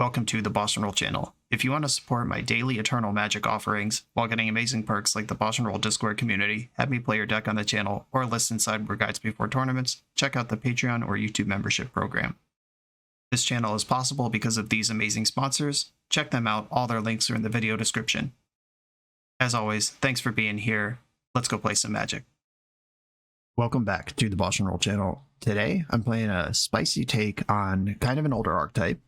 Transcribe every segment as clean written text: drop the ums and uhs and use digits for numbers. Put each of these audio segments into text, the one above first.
Welcome to the BoshNRoll channel. If you want to support my daily Eternal Magic offerings while getting amazing perks like the BoshNRoll Discord community, have me play your deck on the channel, or listen sideboard guides before tournaments, check out the Patreon or YouTube membership program. This channel is possible because of these amazing sponsors. Check them out, all their links are in the video description. As always, thanks for being here. Let's go play some Magic. Welcome back to the BoshNRoll channel. Today, I'm playing a spicy take on kind of an older archetype.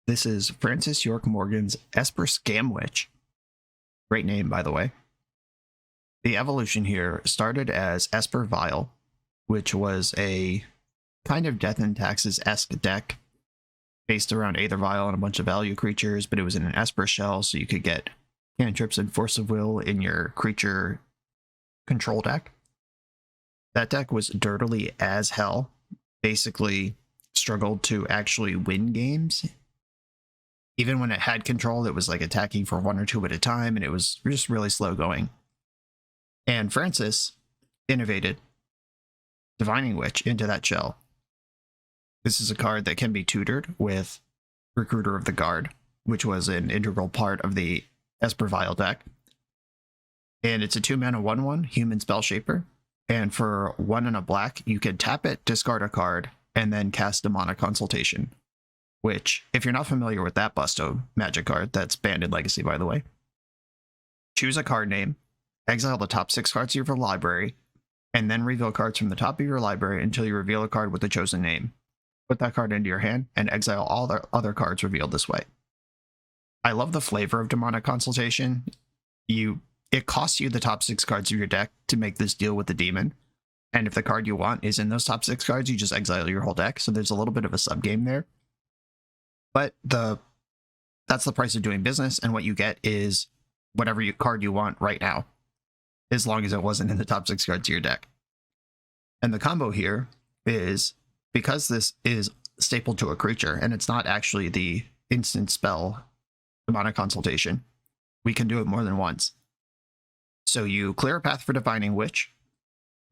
This is Francis York Morgan's Esper ScamWitch. Great name, by the way. The evolution here started as Esper Vial, which was a kind of Death and Taxes-esque deck based around Aether Vial and a bunch of value creatures, but it was in an Esper shell, so you could get cantrips and Force of Will in your creature control deck. That deck was dirtily as hell, basically struggled to actually win games. Even when it had control, it was like attacking for one or two at a time, and it was just really slow going. And Francis innovated Divining Witch into that shell. This is a card that can be tutored with Recruiter of the Guard, which was an integral part of the Esper Vial deck. And it's a 2-mana 1/1 human spell shaper. And for 1 and a black, you can tap it, discard a card, and then cast Demonic Consultation. Which, if you're not familiar with that Busto Magic card, that's banned in Legacy, by the way. Choose a card name, exile the top 6 cards of your library, and then reveal cards from the top of your library until you reveal a card with the chosen name. Put that card into your hand, and exile all the other cards revealed this way. I love the flavor of Demonic Consultation. It costs you the top 6 cards of your deck to make this deal with the demon. And if the card you want is in those top 6 cards, you just exile your whole deck. So there's a little bit of a sub-game there. But that's the price of doing business, and what you get is whatever card you want right now, as long as it wasn't in the top 6 cards of your deck. And the combo here is, because this is stapled to a creature, and it's not actually the instant spell Demonic Consultation, we can do it more than once. So you clear a path for Divining Witch,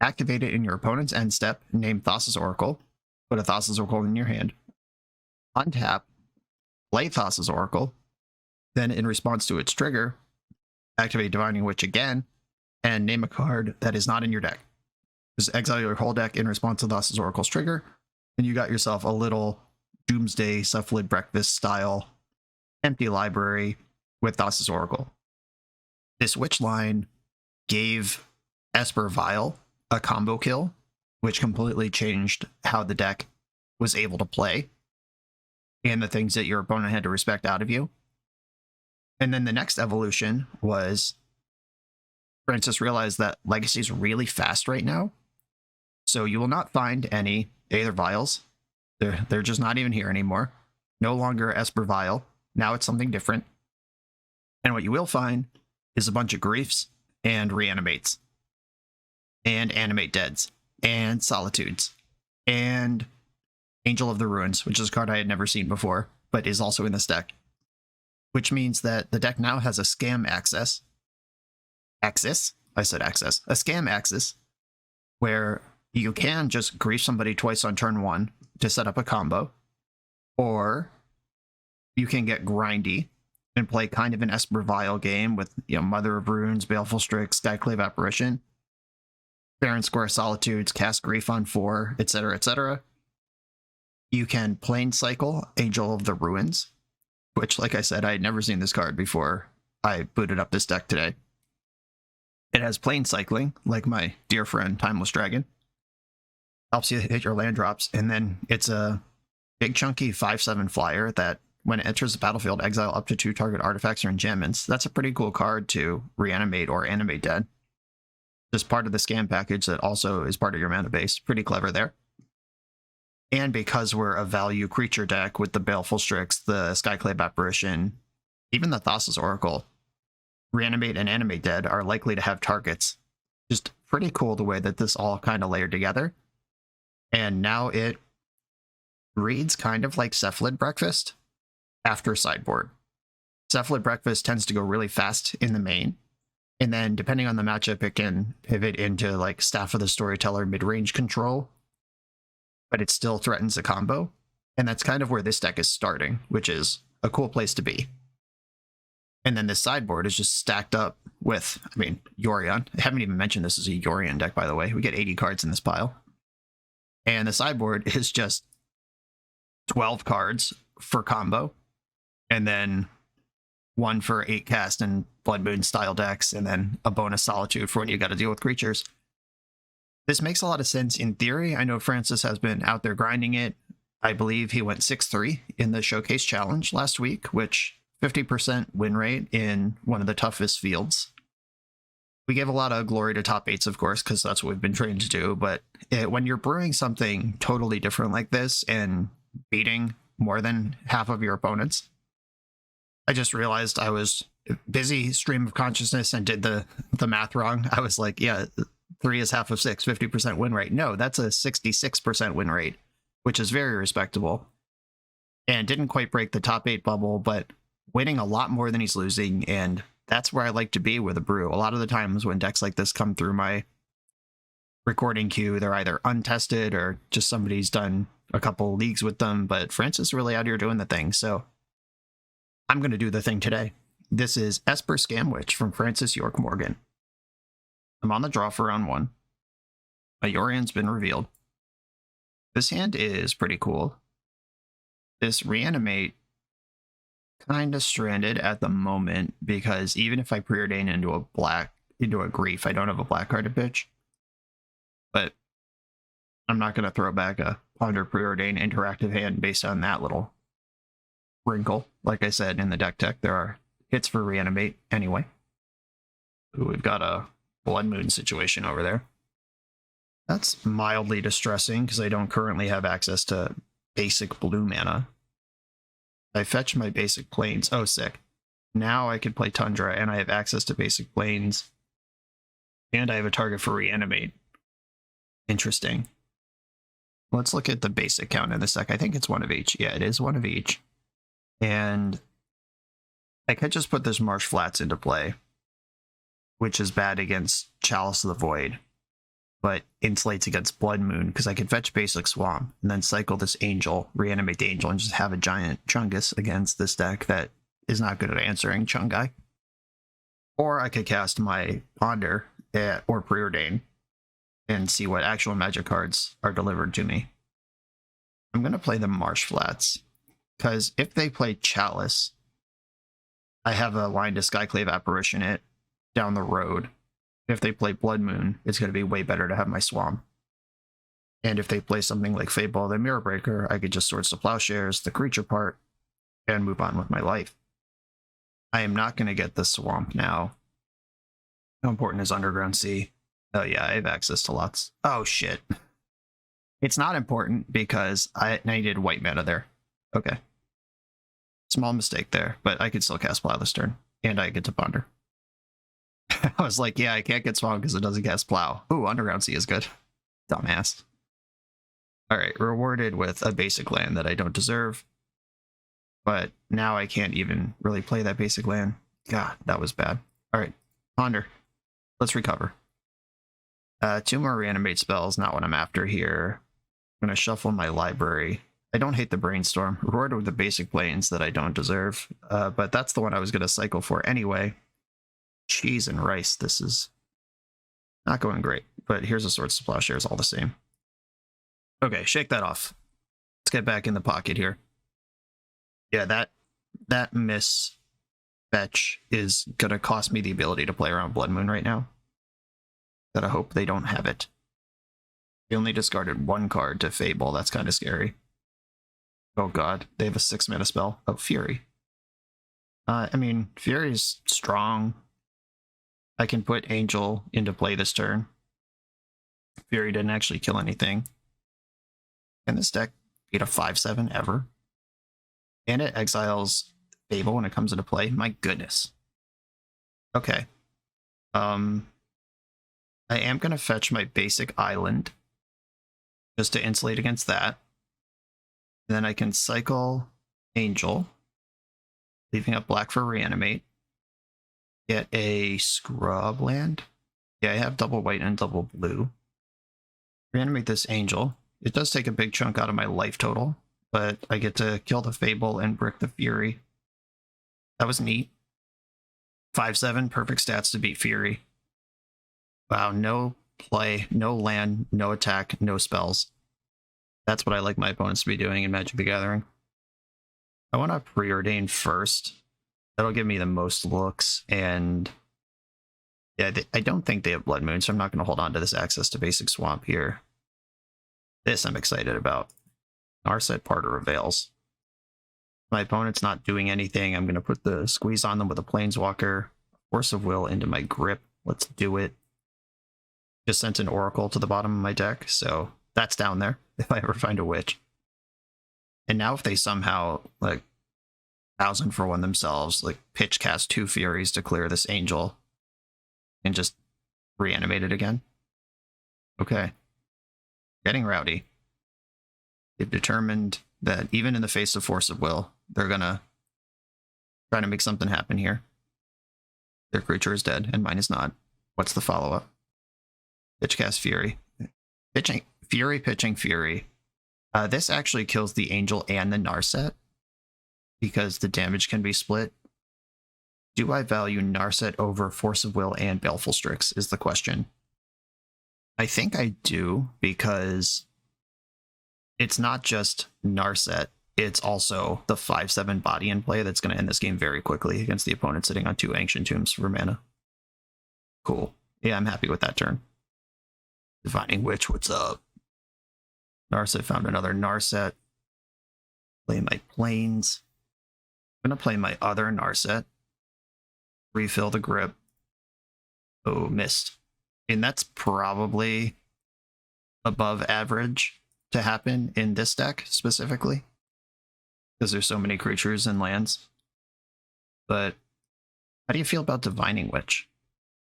activate it in your opponent's end step, name Thassa's Oracle, put a Thassa's Oracle in your hand, untap, play Thassa's Oracle, then in response to its trigger, activate Divining Witch again, and name a card that is not in your deck. Just exile your whole deck in response to Thassa's Oracle's trigger, and you got yourself a little Doomsday Cephalid Breakfast style empty library with Thassa's Oracle. This Witch line gave Esper Vial a combo kill, which completely changed how the deck was able to play and the things that your opponent had to respect out of you. And then the next evolution was Francis realized that Legacy is really fast right now, so you will not find any Aether Vials. They're just not even here anymore. No longer Esper Vial. Now it's something different. And what you will find is a bunch of Griefs and Reanimates and Animate Deads and Solitudes and Angel of the Ruins, which is a card I had never seen before, but is also in this deck. Which means that the deck now has a scam axis. A scam axis, where you can just grief somebody twice on turn 1 to set up a combo, or you can get grindy and play kind of an Esper Vial game with, Mother of Runes, Baleful Strix, Skyclave Apparition, Barren Square Solitudes, cast Grief on 4, etc., etc. You can Plane Cycle Angel of the Ruins, which, like I said, I had never seen this card before I booted up this deck today. It has Plane Cycling, like my dear friend Timeless Dragon. Helps you hit your land drops, and then it's a big chunky 5/7 flyer that when it enters the battlefield, exile up to 2 target artifacts or enchantments. That's a pretty cool card to reanimate or animate dead. Just part of the scam package that also is part of your mana base. Pretty clever there. And because we're a value creature deck with the Baleful Strix, the Skyclave Apparition, even the Thassa's Oracle, Reanimate and Animate Dead are likely to have targets. Just pretty cool the way that this all kind of layered together. And now it reads kind of like Cephalid Breakfast after sideboard. Cephalid Breakfast tends to go really fast in the main, and then depending on the matchup, it can pivot into like Staff of the Storyteller mid-range control, but it still threatens a combo. And that's kind of where this deck is starting, which is a cool place to be. And then this sideboard is just stacked up with, I mean, Yorion. I haven't even mentioned this is a Yorion deck, by the way. We get 80 cards in this pile. And the sideboard is just 12 cards for combo. And then 1 for 8 cast and Blood Moon style decks. And then a bonus Solitude for when you got to deal with creatures. This makes a lot of sense in theory. I know Francis has been out there grinding it. I believe he went 6-3 in the Showcase Challenge last week, which 50% win rate in one of the toughest fields. We give a lot of glory to top 8s, of course, because that's what we've been trained to do. But when you're brewing something totally different like this and beating more than half of your opponents, I just realized I was busy stream of consciousness and did the math wrong. I was like, yeah, 3 is half of 6, 50% win rate. No, that's a 66% win rate, which is very respectable. And didn't quite break the top 8 bubble, but winning a lot more than he's losing, and that's where I like to be with a brew. A lot of the times when decks like this come through my recording queue, they're either untested or just somebody's done a couple leagues with them, but Francis is really out here doing the thing, so I'm going to do the thing today. This is Esper ScamWitch from Francis York Morgan. I'm on the draw for round 1. My Yorion's been revealed. This hand is pretty cool. This Reanimate kind of stranded at the moment because even if I preordain into a Grief, I don't have a black card to pitch. But I'm not going to throw back a Ponder Preordain interactive hand based on that little wrinkle. Like I said, in the deck tech, there are hits for Reanimate anyway. Ooh, we've got a Blood Moon situation over there. That's mildly distressing because I don't currently have access to basic blue mana. I fetch my basic planes. Oh, sick. Now I can play Tundra, and I have access to basic planes. And I have a target for Reanimate. Interesting. Let's look at the basic count in a sec. I think it's 1 of each. Yeah, it is 1 of each. And I could just put this Marsh Flats into play, which is bad against Chalice of the Void, but insulates against Blood Moon, because I could fetch basic Swamp, and then cycle this Angel, Reanimate the Angel, and just have a giant Chungus against this deck that is not good at answering Chungai. Or I could cast my Ponder or Preordain and see what actual magic cards are delivered to me. I'm going to play the Marsh Flats, because if they play Chalice, I have a line to Skyclave Apparition it down the road. If they play Blood Moon, it's going to be way better to have my Swamp. And if they play something like Fable the Mirror Breaker, I could just Swords to Plowshares, the creature part, and move on with my life. I am not going to get the Swamp now. How important is Underground Sea? Oh yeah, I have access to lots. Oh shit. It's not important because I needed white mana there. Okay. Small mistake there, but I could still cast Plow this turn, and I get to Ponder. I was like, yeah, I can't get Swamp because it doesn't cast Plow. Ooh, Underground Sea is good. Dumbass. Alright, rewarded with a basic land that I don't deserve. But now I can't even really play that basic land. God, that was bad. Alright, Ponder. Let's recover. 2 more Reanimate spells, not what I'm after here. I'm going to shuffle my library. I don't hate the Brainstorm. Rewarded with the basic planes that I don't deserve. But that's the one I was going to cycle for anyway. Cheese and rice. This is not going great. But here's a Swords to Plowshares all the same. Okay, shake that off. Let's get back in the pocket here. Yeah, that miss fetch is going to cost me the ability to play around Blood Moon right now. Gotta hope they don't have it. They only discarded 1 card to Fable. That's kind of scary. Oh god, they have a 6 mana spell. Oh, Fury. I mean, Fury's strong. I can put Angel into play this turn. Fury didn't actually kill anything. Can this deck beat a 5/7 ever? And it exiles Fable when it comes into play? My goodness. Okay. I am going to fetch my basic island just to insulate against that. And then I can cycle Angel, leaving up black for Reanimate. Get a scrub land. Yeah, I have double white and double blue. Reanimate this Angel. It does take a big chunk out of my life total, but I get to kill the Fable and brick the Fury. That was neat. 5/7, perfect stats to beat Fury. Wow, no play, no land, no attack, no spells. That's what I like my opponents to be doing in Magic the Gathering. I want to preordain first. That'll give me the most looks, and yeah, I don't think they have Blood Moon, so I'm not going to hold on to this access to basic Swamp here. This I'm excited about. Narset Parter of Veils. My opponent's not doing anything. I'm going to put the squeeze on them with a Planeswalker. Force of Will into my grip. Let's do it. Just sent an Oracle to the bottom of my deck, so that's down there if I ever find a Witch. And now if they somehow, like, 1,000 for one themselves, like, pitch cast 2 Furies to clear this Angel, and just reanimate it again. Okay. Getting rowdy. They've determined that even in the face of Force of Will, they're gonna try to make something happen here. Their creature is dead, and mine is not. What's the follow-up? Pitch cast Fury. Pitching Fury. This actually kills the Angel and the Narset, because the damage can be split. Do I value Narset over Force of Will and Baleful Strix is the question. I think I do, because it's not just Narset, it's also the 5/7 body in play that's going to end this game very quickly against the opponent sitting on 2 Ancient Tombs for mana. Cool. Yeah, I'm happy with that turn. Divining Witch, what's up? Narset found another Narset. Play my Plains. I'm going to play my other Narset. Refill the grip. Oh, missed. And that's probably above average to happen in this deck specifically, because there's so many creatures and lands. But how do you feel about Divining Witch?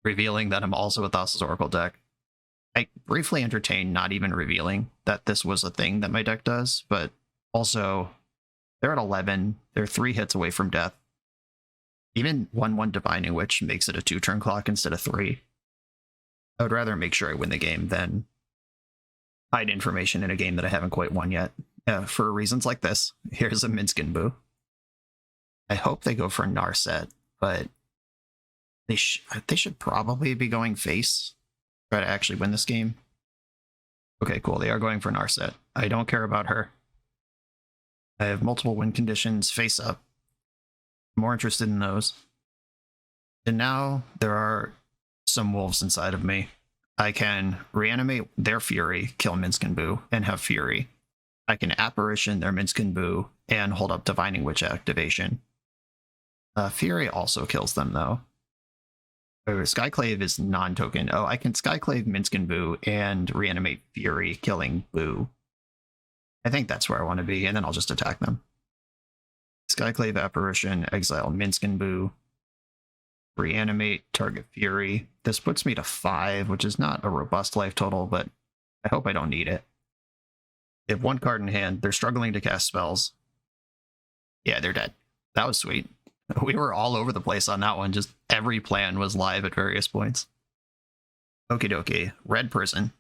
Revealing that I'm also a Thassa's Oracle deck. I briefly entertained not even revealing that this was a thing that my deck does, but also they're at 11. They're 3 hits away from death. Even 1/1 Divining Witch makes it a 2-turn clock instead of 3. I would rather make sure I win the game than hide information in a game that I haven't quite won yet. For reasons like this, here's a Minskin Boo. I hope they go for Narset, but they should probably be going face. Try to actually win this game. Okay, cool. They are going for Narset. I don't care about her. I have multiple win conditions face up. I'm more interested in those. And now there are some wolves inside of me. I can reanimate their Fury, kill Minskin Boo, and have Fury. I can Apparition their Minskin Boo and hold up Divining Witch activation. Fury also kills them, though. Skyclave is non-token. Oh, I can Skyclave Minskin Boo and reanimate Fury, killing Boo. I think that's where I want to be, and then I'll just attack them. Skyclave Apparition, exile Minskin Boo, reanimate, target Fury. This puts me to 5, which is not a robust life total, but I hope I don't need it. They have 1 card in hand. They're struggling to cast spells. Yeah, they're dead. That was sweet. We were all over the place on that one. Just every plan was live at various points. Okie dokie. Red Prison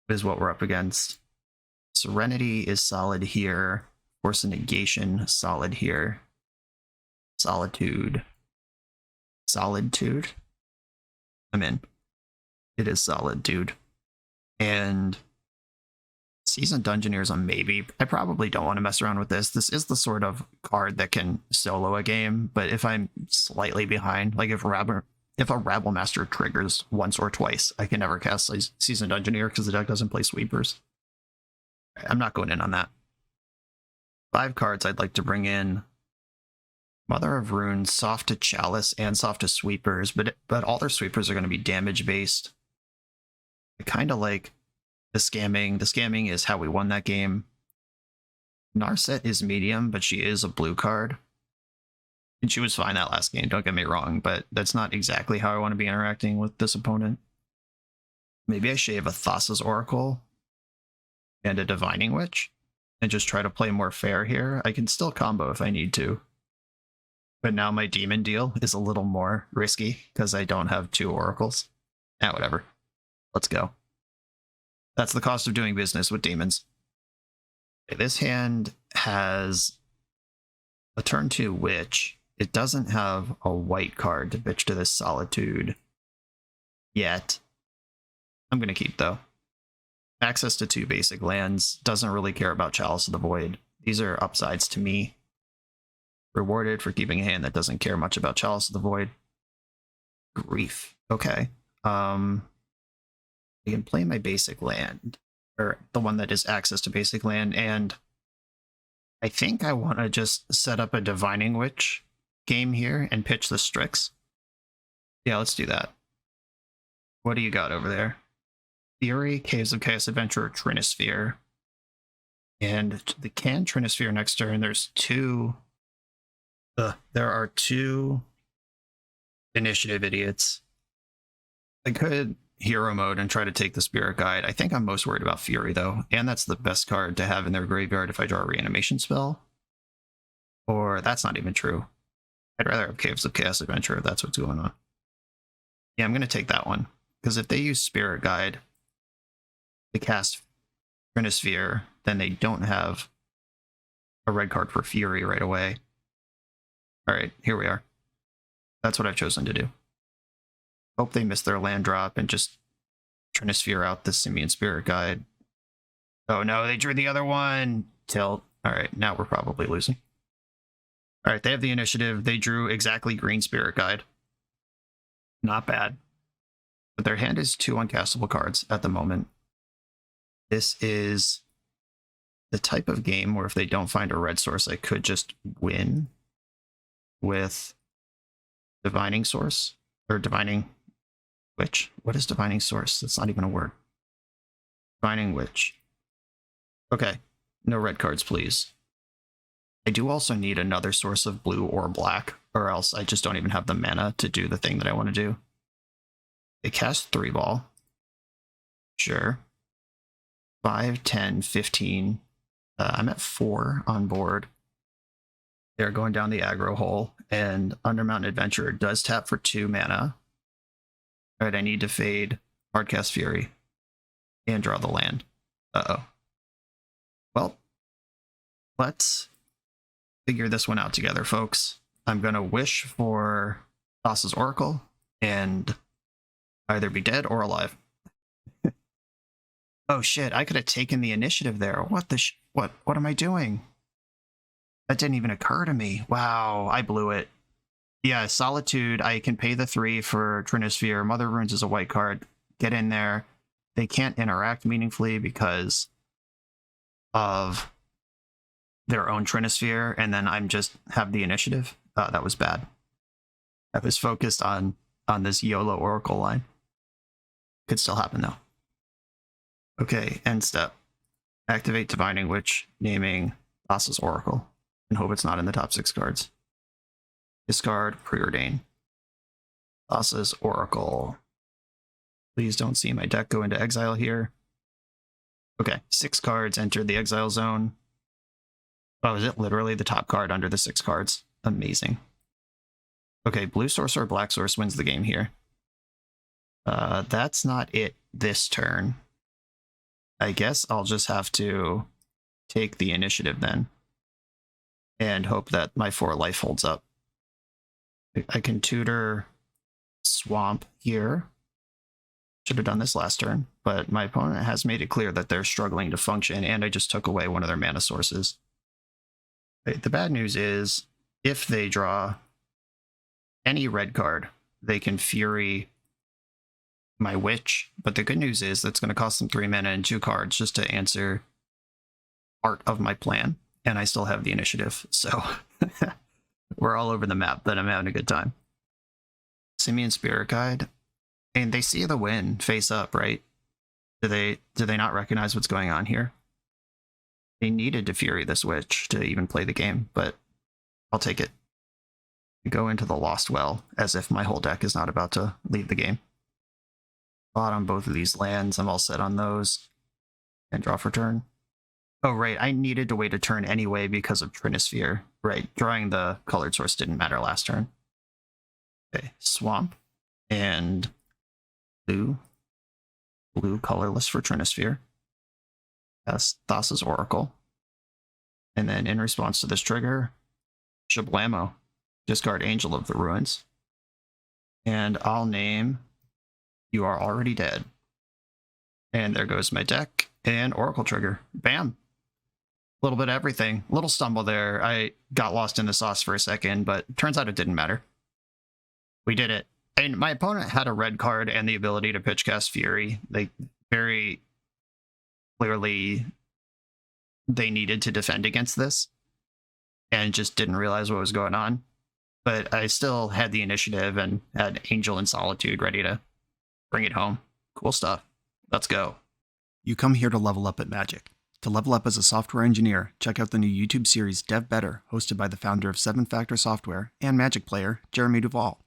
is what we're up against. Serenity is solid here. Force of Negation, solid here. Solitude. Solitude? I'm in. It is solid, dude. And Seasoned Dungeoneer is a maybe. I probably don't want to mess around with this. This is the sort of card that can solo a game, but if I'm slightly behind, like if a Rabble Master triggers once or twice, I can never cast Seasoned Dungeoneer because the deck doesn't play sweepers. I'm not going in on that. 5 cards I'd like to bring in. Mother of Runes, soft to Chalice, and soft to Sweepers, but all their sweepers are going to be damage-based. I kind of like the scamming. The scamming is how we won that game. Narset is medium, but she is a blue card. And she was fine that last game, don't get me wrong, but that's not exactly how I want to be interacting with this opponent. Maybe I shave a Thassa's Oracle and a Divining Witch and just try to play more fair here. I can still combo if I need to. But now my demon deal is a little more risky because I don't have 2 oracles. Whatever. Let's go. That's the cost of doing business with demons. Okay, this hand has a turn 2 Witch it doesn't have a white card to bitch to this Solitude yet. I'm going to keep, though. Access to 2 basic lands, doesn't really care about Chalice of the Void. These are upsides to me. Rewarded for keeping a hand that doesn't care much about Chalice of the Void. Grief. Okay. I can play my basic land, or the one that is access to basic land, and I think I want to just set up a Divining Witch game here and pitch the Strix. Yeah, let's do that. What do you got over there? Fury, Caves of Chaos Adventurer, Trinisphere. And the can Trinisphere next turn, there are 2 initiative idiots. I could hero mode and try to take the Spirit Guide. I think I'm most worried about Fury, though, and that's the best card to have in their graveyard if I draw a reanimation spell. Or that's not even true. I'd rather have Caves of Chaos Adventure if that's what's going on. Yeah, I'm going to take that one, because if they use Spirit Guide to cast Trinisphere, then they don't have a red card for Fury right away. Alright, here we are. That's what I've chosen to do. Hope they miss their land drop and just Trinisphere out the Simian Spirit Guide. Oh no, they drew the other one! Tilt. Alright, now we're probably losing. Alright, they have the initiative. They drew exactly green Spirit Guide. Not bad. But their hand is 2 uncastable cards at the moment. This is the type of game where if they don't find a red source, I could just win with Divining Source, or Divining Witch. What is Divining Source? That's not even a word. Divining Witch. Okay, no red cards, please. I do also need another source of blue or black, or else I just don't even have the mana to do the thing that I want to do. They cast 3 ball. Sure. 5, 10, 15. I'm at 4 on board. They're going down the aggro hole, and Undermountain Adventurer does tap for 2 mana. Alright, I need to fade Hardcast Fury and draw the land. Uh-oh. Well, let's figure this one out together, folks. I'm going to wish for Thassa's Oracle and either be dead or alive. Oh shit, I could have taken the initiative there. What the what am I doing? That didn't even occur to me. Wow, I blew it. Yeah, Solitude, I can pay the 3 for Trinisphere. Mother Runes is a white card. Get in there. They can't interact meaningfully because of their own Trinisphere, and then I'm just have the initiative. That was bad. I was focused on this YOLO Oracle line. Could still happen, though. Okay, end step. Activate Divining Witch, naming Thassa's Oracle, and hope it's not in the top 6 cards. Discard Preordain. Thassa's Oracle. Please don't see my deck go into exile here. Okay, 6 cards enter the exile zone. Oh, is it literally the top card under the 6 cards? Amazing. Okay, blue source or black source wins the game here. That's not it this turn. I guess I'll just have to take the initiative then. And hope that my 4 life holds up. I can tutor Swamp here. Should have done this last turn, but my opponent has made it clear that they're struggling to function, and I just took away one of their mana sources. The bad news is, if they draw any red card, they can Fury my Witch, but the good news is that's going to cost them 3 mana and 2 cards just to answer part of my plan, and I still have the initiative, so we're all over the map, but I'm having a good time. Simian Spirit Guide, and they see the win face up, right? Do they not recognize what's going on here? They needed to Fury this Witch to even play the game, but I'll take it. Go into the Lost Well as if my whole deck is not about to leave the game. Bought on both of these lands. I'm all set on those. And draw for turn. Oh, right. I needed to wait a turn anyway because of Trinisphere. Right. Drawing the colored source didn't matter last turn. Okay. Swamp. And blue. Blue colorless for Trinisphere. That's Thassa's Oracle. And then in response to this trigger, Shablamo. discard Angel of the Ruins. And I'll name You Are Already Dead. And there goes my deck and Oracle Trigger. Bam. A little bit of everything. Little stumble there. I got lost in the sauce for a second, but turns out it didn't matter. We did it. And my opponent had a red card and the ability to pitch cast Fury. They very clearly they needed to defend against this and just didn't realize what was going on. But I still had the initiative and had Angel in Solitude ready to bring it home. Cool stuff. Let's go. You come here to level up at Magic. To level up as a software engineer, check out the new YouTube series Dev Better, hosted by the founder of 7 Factor Software and Magic player, Jeremy Duvall.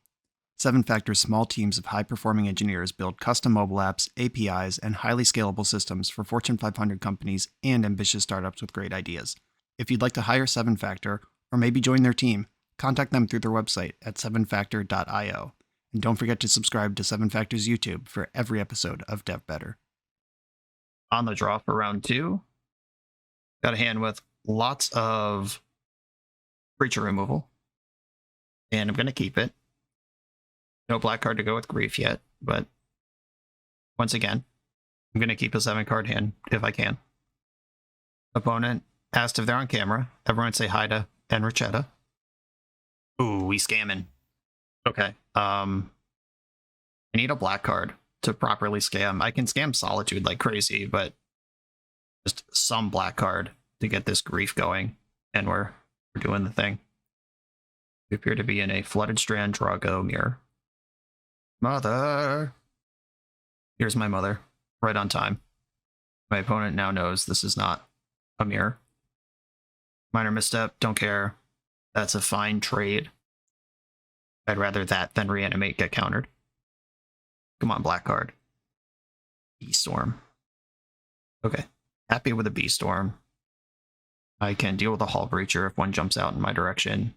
7 Factor's small teams of high-performing engineers build custom mobile apps, APIs, and highly scalable systems for Fortune 500 companies and ambitious startups with great ideas. If you'd like to hire 7 Factor, or maybe join their team, contact them through their website at 7factor.io. And don't forget to subscribe to 7 Factor's YouTube for every episode of Dev Better. On the draw for round 2, got a hand with lots of creature removal, and I'm going to keep it. No black card to go with Grief yet, but once again, I'm going to keep a 7-card hand if I can. Opponent asked if they're on camera. Everyone say hi to Enrichetta. Ooh, we scamming. Okay. I need a black card to properly scam. I can scam Solitude like crazy, but just some black card to get this Grief going, and we're doing the thing. We appear to be in a Flooded Strand Drago mirror. Mother! Here's my mother, right on time. My opponent now knows this is not a mirror. Minor misstep, don't care. That's a fine trade. I'd rather that than Reanimate get countered. Come on, black card. B-Storm. Okay, happy with a B-Storm. I can deal with a Hull Breacher if one jumps out in my direction,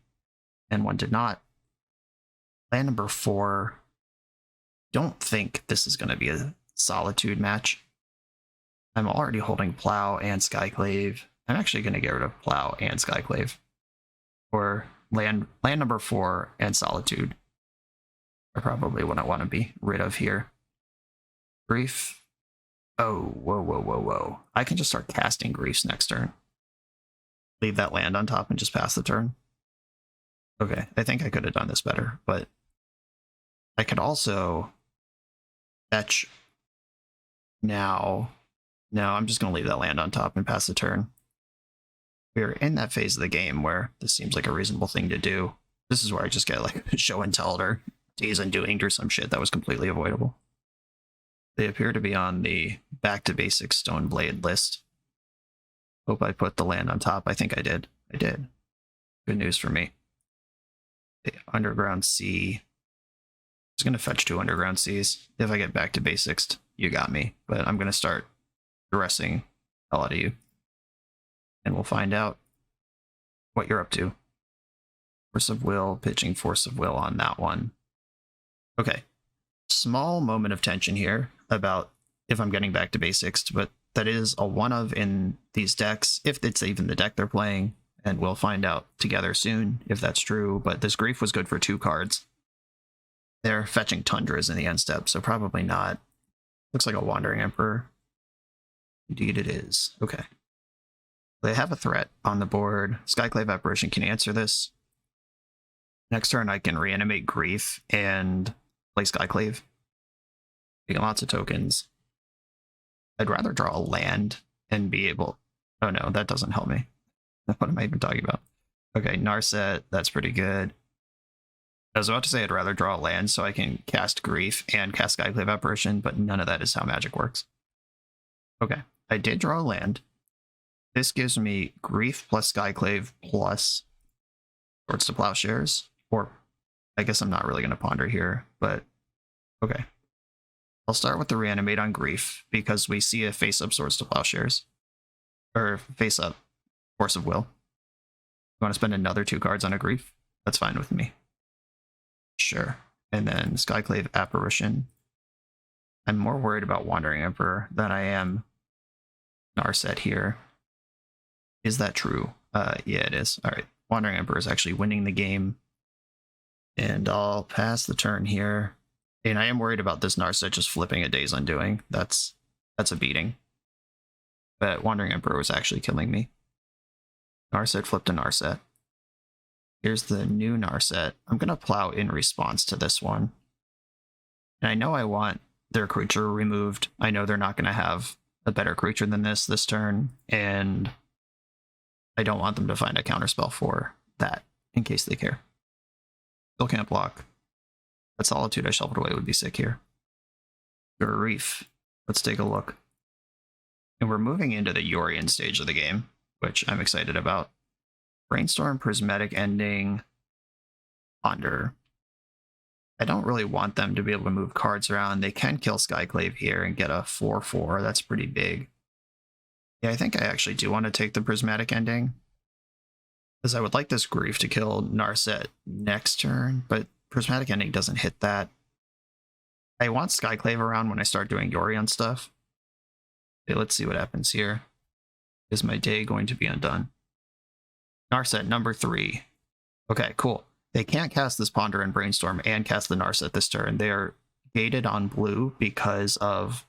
and one did not. Land number 4. Don't think this is going to be a Solitude match. I'm already holding Plow and Skyclave. I'm actually going to get rid of Plow and Skyclave. Or land number 4 and Solitude are probably what I want to be rid of here. Grief. Oh, whoa. I can just start casting Griefs next turn. Leave that land on top and just pass the turn. Okay, I think I could have done this better, but I could also fetch now. No, I'm just going to leave that land on top and pass the turn. We're in that phase of the game where this seems like a reasonable thing to do. This is where I just get like Show and Tell or Days Undoing or some shit that was completely avoidable. They appear to be on the Back to Basics Stoneblade list. Hope I put the land on top. I think I did. I did. Good news for me. The Underground Sea. I was going to fetch 2 Underground Seas. If I get Back to Basics, you got me. But I'm going to start dressing hell out of you. And we'll find out what you're up to. Force of Will, pitching Force of Will on that one. Okay. Small moment of tension here about if I'm getting Back to Basics, but that is a one of in these decks, if it's even the deck they're playing, and we'll find out together soon if that's true, but this Grief was good for 2 cards. They're fetching Tundras in the end step, so probably not. Looks like a Wandering Emperor. Indeed it is. Okay. They have a threat on the board. Skyclave Apparition can answer this. Next turn I can reanimate Grief and play Skyclave. Taking lots of tokens. I'd rather draw a land and be able... Oh no, that doesn't help me. What am I even talking about? Okay, Narset, that's pretty good. I was about to say I'd rather draw a land so I can cast Grief and cast Skyclave Apparition, but none of that is how Magic works. Okay, I did draw a land. This gives me Grief plus Skyclave plus Swords to Plowshares. Or, I guess I'm not really going to ponder here, but okay. I'll start with the Reanimate on Grief, because we see a face-up Swords to Plowshares. Or face-up Force of Will. You want to spend another 2 cards on a Grief? That's fine with me. Sure. And then Skyclave Apparition. I'm more worried about Wandering Emperor than I am Narset here. Is that true? Yeah, it is. All right. Wandering Emperor is actually winning the game. And I'll pass the turn here. And I am worried about this Narset just flipping a Days Undoing. That's a beating. But Wandering Emperor was actually killing me. Narset flipped a Narset. Here's the new Narset. I'm going to plow in response to this one. And I know I want their creature removed. I know they're not going to have a better creature than this turn. And I don't want them to find a counterspell for that, in case they care. Still can't block. That Solitude I shuffled away would be sick here. Reef. Let's take a look. And we're moving into the Yorion stage of the game, which I'm excited about. Brainstorm, Prismatic Ending, Ponder. I don't really want them to be able to move cards around. They can kill Skyclave here and get a 4/4. That's pretty big. Yeah, I think I actually do want to take the Prismatic Ending, because I would like this Grief to kill Narset next turn, but Prismatic Ending doesn't hit that. I want Skyclave around when I start doing Yorion stuff. Okay, let's see what happens here. Is my day going to be undone? Narset number 3. Okay, cool. They can't cast this Ponder and Brainstorm and cast the Narset this turn. They are gated on blue because of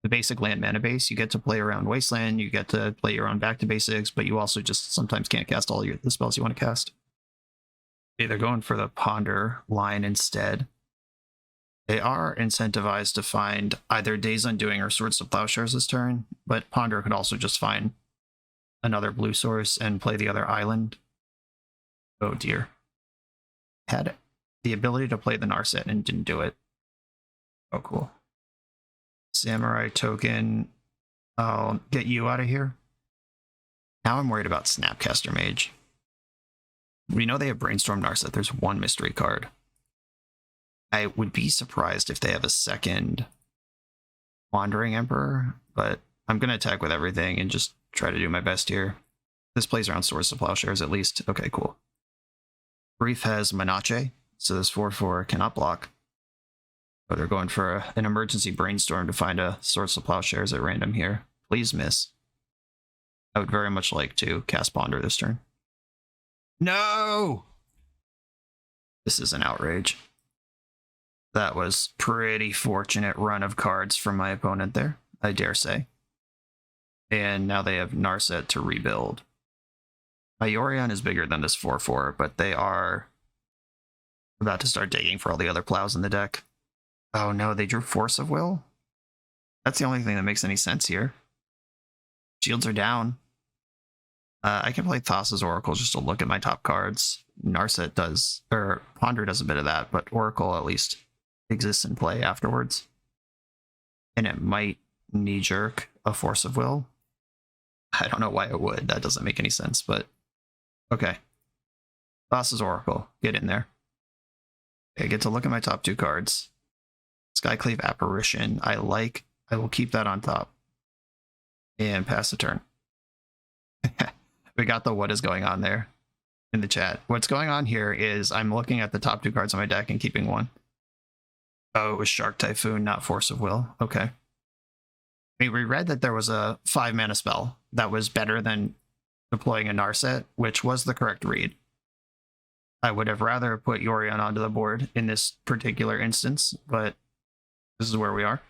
the basic land mana base. You get to play around Wasteland, you get to play your own back to basics, but you also just sometimes can't cast all the spells you want to cast. Okay, they're going for the Ponder line instead. They are incentivized to find either Days Undoing or Swords to Plowshares this turn, but Ponder could also just find another blue source and play the other island. Oh dear. Had the ability to play the Narset and didn't do it. Oh, cool. Samurai token. I'll get you out of here. Now I'm worried about Snapcaster Mage. We know they have Brainstorm Narset. There's one mystery card. I would be surprised if they have a second Wandering Emperor, but I'm going to attack with everything and just try to do my best here. This plays around Swords to Plowshares at least. Okay, cool. Brief has Manache, so this 4/4 cannot block. But they're going for an emergency Brainstorm to find a Swords to Plowshares at random here. Please miss. I would very much like to cast Ponder this turn. No! This is an outrage. That was pretty fortunate run of cards from my opponent there, I dare say. And now they have Narset to rebuild. My Yorion is bigger than this 4/4, but they are about to start digging for all the other plows in the deck. Oh no, they drew Force of Will? That's the only thing that makes any sense here. Shields are down. I can play Thassa's Oracle just to look at my top cards. Narset does, or Ponder does a bit of that, but Oracle at least exists in play afterwards. And it might knee-jerk a Force of Will. I don't know why it would. That doesn't make any sense, but okay. Thassa's Oracle. Get in there. Okay, I get to look at my top 2 cards. Skyclave Apparition. I will keep that on top. And pass the turn. We got the what is going on there in the chat. What's going on here is I'm looking at the top 2 cards on my deck and keeping one. Oh, it was Shark Typhoon, not Force of Will. Okay. I mean, we read that there was a 5 mana spell that was better than deploying a Narset, which was the correct read. I would have rather put Yorion onto the board in this particular instance, but this is where we are.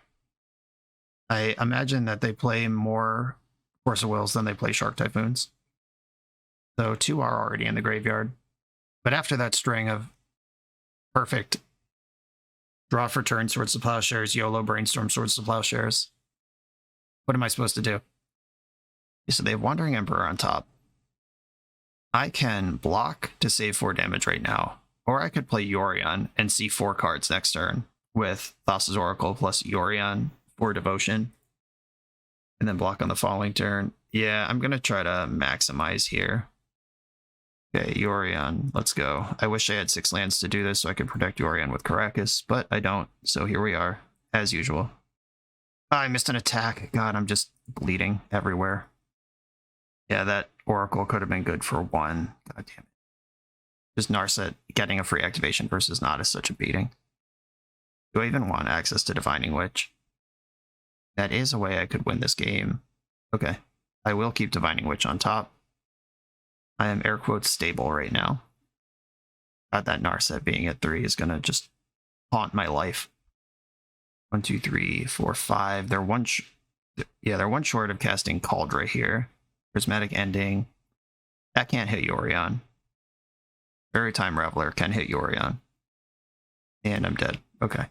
I imagine that they play more Force of Wills than they play Shark Typhoons. So 2 are already in the graveyard. But after that string of perfect draw for turn, Swords to Plowshares, YOLO, Brainstorm, Swords to Plowshares, what am I supposed to do? So they have Wandering Emperor on top. I can block to save 4 damage right now, or I could play Yorion and see 4 cards next turn with Thassa's Oracle plus Yorion for Devotion, and then block on the following turn. Yeah, I'm going to try to maximize here. Okay, Yorion, let's go. I wish I had 6 lands to do this so I could protect Yorion with Caracas, but I don't, so here we are, as usual. Oh, I missed an attack. God, I'm just bleeding everywhere. Yeah, that Oracle could have been good for 1. God damn it. Just Narset getting a free activation versus not is such a beating. Do I even want access to Divining Witch? That is a way I could win this game. Okay, I will keep Divining Witch on top. I am air quotes stable right now. God, that Narset being at 3 is gonna just haunt my life. 1, 2, 3, 4, 5. They're one short of casting Cauldra here. Prismatic Ending. That can't hit Yorion. Fairy Time Reveler can hit Yorion. And I'm dead. Okay.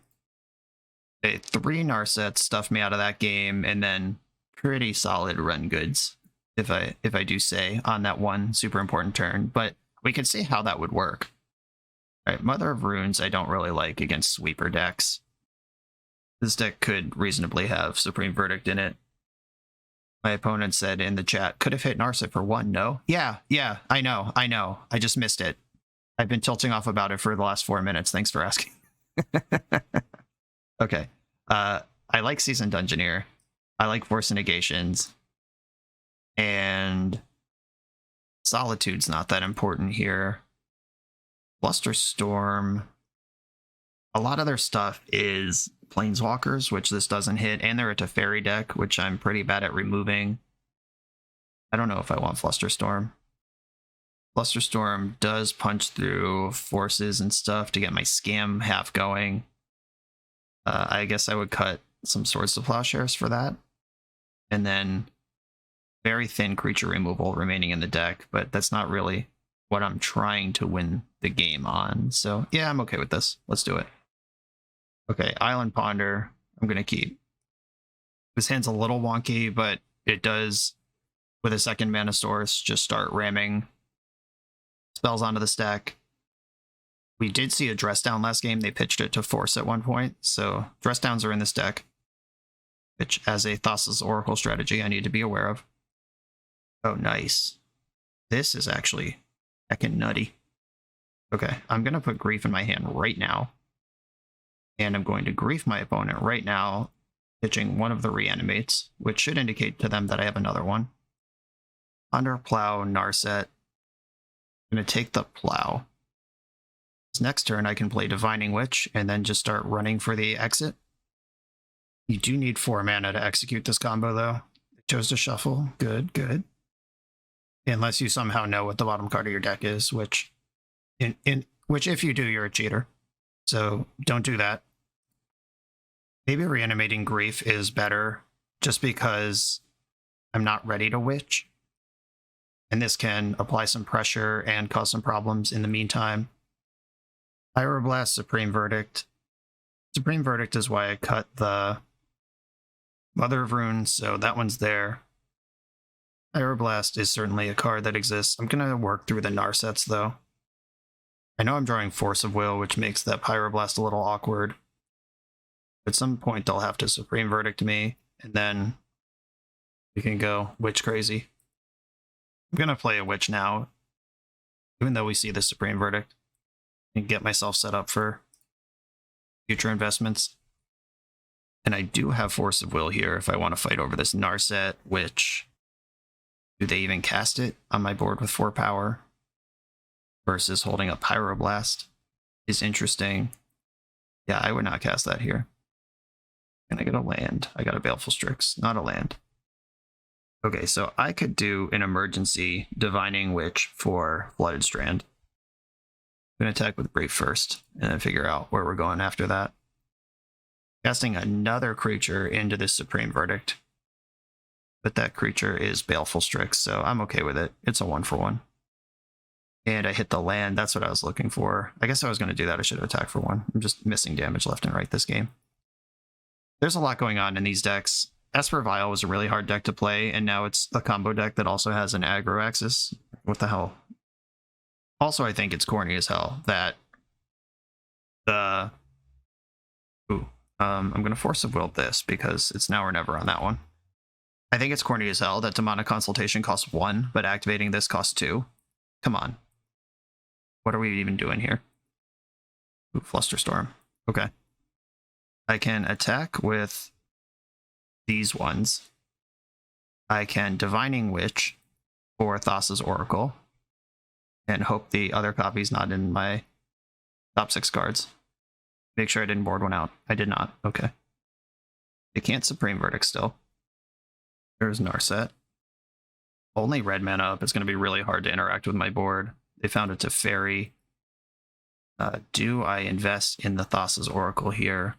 3 Narsets stuffed me out of that game, and then pretty solid run goods, if I do say, on that one super important turn. But we can see how that would work. All right, Mother of Runes I don't really like against sweeper decks. This deck could reasonably have Supreme Verdict in it. My opponent said in the chat, could have hit Narset for 1, no? Yeah, I know. I just missed it. I've been tilting off about it for the last 4 minutes. Thanks for asking. Okay. I like Seasoned Dungeoneer. I like Force Negations. And Solitude's not that important here. Flusterstorm. A lot of their stuff is Planeswalkers, which this doesn't hit, and they're a Teferi deck, which I'm pretty bad at removing. I don't know if I want Flusterstorm. Flusterstorm does punch through forces and stuff to get my scam half going. I guess I would cut some Swords to Plowshares for that. And then very thin creature removal remaining in the deck, but that's not really what I'm trying to win the game on. So yeah, I'm okay with this. Let's do it. Okay, Island Ponder, I'm going to keep. This hand's a little wonky, but it does, with a second Mana Source, just start ramming spells onto the stack. We did see a Dress Down last game. They pitched it to Force at one point, so Dress Downs are in this deck, which, as a Thassa's Oracle strategy, I need to be aware of. Oh, nice. This is actually heckin' nutty. Okay, I'm going to put Grief in my hand right now. And I'm going to Grief my opponent right now, pitching one of the Reanimates, which should indicate to them that I have another one. Under Plow, Narset. I'm going to take the Plow. This next turn, I can play Divining Witch, and then just start running for the exit. You do need 4 mana to execute this combo, though. I chose to shuffle. Good, good. Unless you somehow know what the bottom card of your deck is, which if you do, you're a cheater. So don't do that. Maybe Reanimating Grief is better just because I'm not ready to Witch. And this can apply some pressure and cause some problems in the meantime. Pyroblast, Supreme Verdict. Supreme Verdict is why I cut the Mother of Runes, so that one's there. Pyroblast is certainly a card that exists. I'm going to work through the Narsets, though. I know I'm drawing Force of Will, which makes that Pyroblast a little awkward. At some point, they'll have to Supreme Verdict me, and then we can go Witch crazy. I'm going to play a Witch now, even though we see the Supreme Verdict, and get myself set up for future investments. And I do have Force of Will here if I want to fight over this Narset, which... do they even cast it on my board with 4 power? Versus holding a Pyroblast is interesting. Yeah, I would not cast that here. Can I get a land? I got a Baleful Strix, not a land. Okay, so I could do an emergency Divining Witch for Flooded Strand. I'm going to attack with Grief first, and then figure out where we're going after that. Casting another creature into this Supreme Verdict. But that creature is Baleful Strix, so I'm okay with it. It's a 1-for-1. And I hit the land. That's what I was looking for. I guess I was going to do that. I should have attacked for 1. I'm just missing damage left and right this game. There's a lot going on in these decks. Esper Vial was a really hard deck to play, and now it's a combo deck that also has an aggro axis. What the hell? Also, I think it's corny as hell that the... I'm going to Force of Will this, because it's now or never on that one. I think it's corny as hell that Demonic Consultation costs 1, but activating this costs 2. Come on. What are we even doing here? Ooh, Flusterstorm. Okay. I can attack with these ones. I can Divining Witch for Thassa's Oracle and hope the other copy's not in my top 6 cards. Make sure I didn't board one out. I did not. Okay. They can't Supreme Verdict still. There's Narset. Only red mana up. It's going to be really hard to interact with my board. They found a Teferi. Do I invest in the Thassa's Oracle here?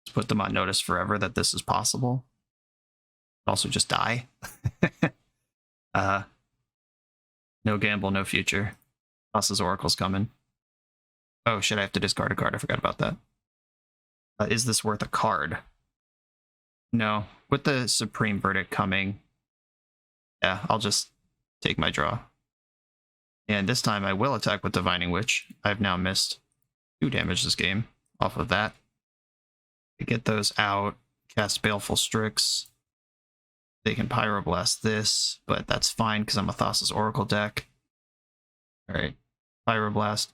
Let's put them on notice forever that this is possible. Also just die. No gamble, no future. Thassa's Oracle's coming. Oh shit, I have to discard a card. I forgot about that. Is this worth a card? No. With the Supreme Verdict coming, yeah, I'll just take my draw. And this time I will attack with Divining Witch. I've now missed 2 damage this game off of that. To get those out, cast Baleful Strix. They can Pyroblast this, but that's fine because I'm a Thassa's Oracle deck. Alright, Pyroblast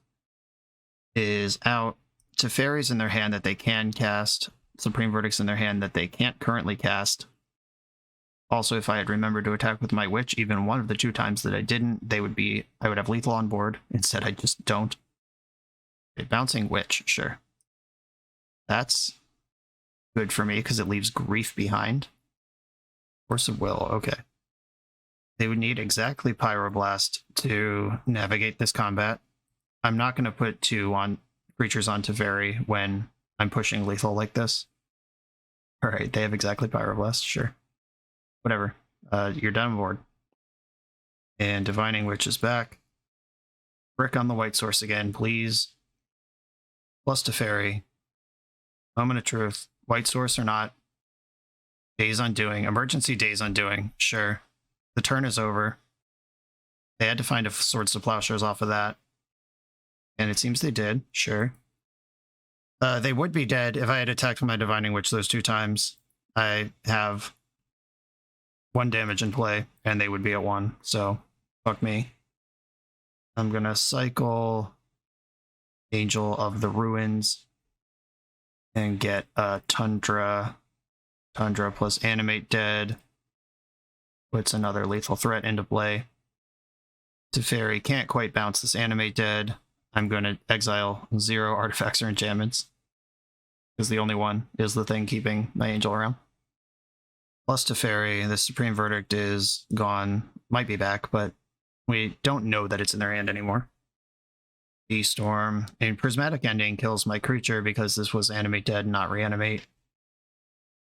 is out. Teferi's in their hand that they can cast. Supreme Verdict's in their hand that they can't currently cast. Also, if I had remembered to attack with my Witch, even one of the 2 times that I didn't, I would have lethal on board. Instead, I just don't. Okay, bouncing Witch, sure. That's good for me because it leaves Grief behind. Force of Will, okay. They would need exactly Pyroblast to navigate this combat. I'm not going to put 2 creatures on Teferi when I'm pushing lethal like this. Alright, they have exactly Pyroblast, sure. Whatever. You're done board. And Divining Witch is back. Brick on the white source again, please. Plus Teferi. Moment of Truth. White source or not. Days Undoing. Emergency Days Undoing. Sure. The turn is over. They had to find a Swords to Plowshares off of that. And it seems they did. Sure. They would be dead if I had attacked with my Divining Witch those 2 times. I have 1 damage in play, and they would be at 1, so fuck me. I'm gonna cycle Angel of the Ruins and get a Tundra plus Animate Dead. Puts another lethal threat into play. Teferi can't quite bounce this Animate Dead. I'm gonna exile 0 artifacts or enchantments, because the only one is the thing keeping my Angel around. Plus Teferi, the Supreme Verdict is gone. Might be back, but we don't know that it's in their hand anymore. D-Storm. And Prismatic Ending kills my creature because this was Animate Dead, not Reanimate.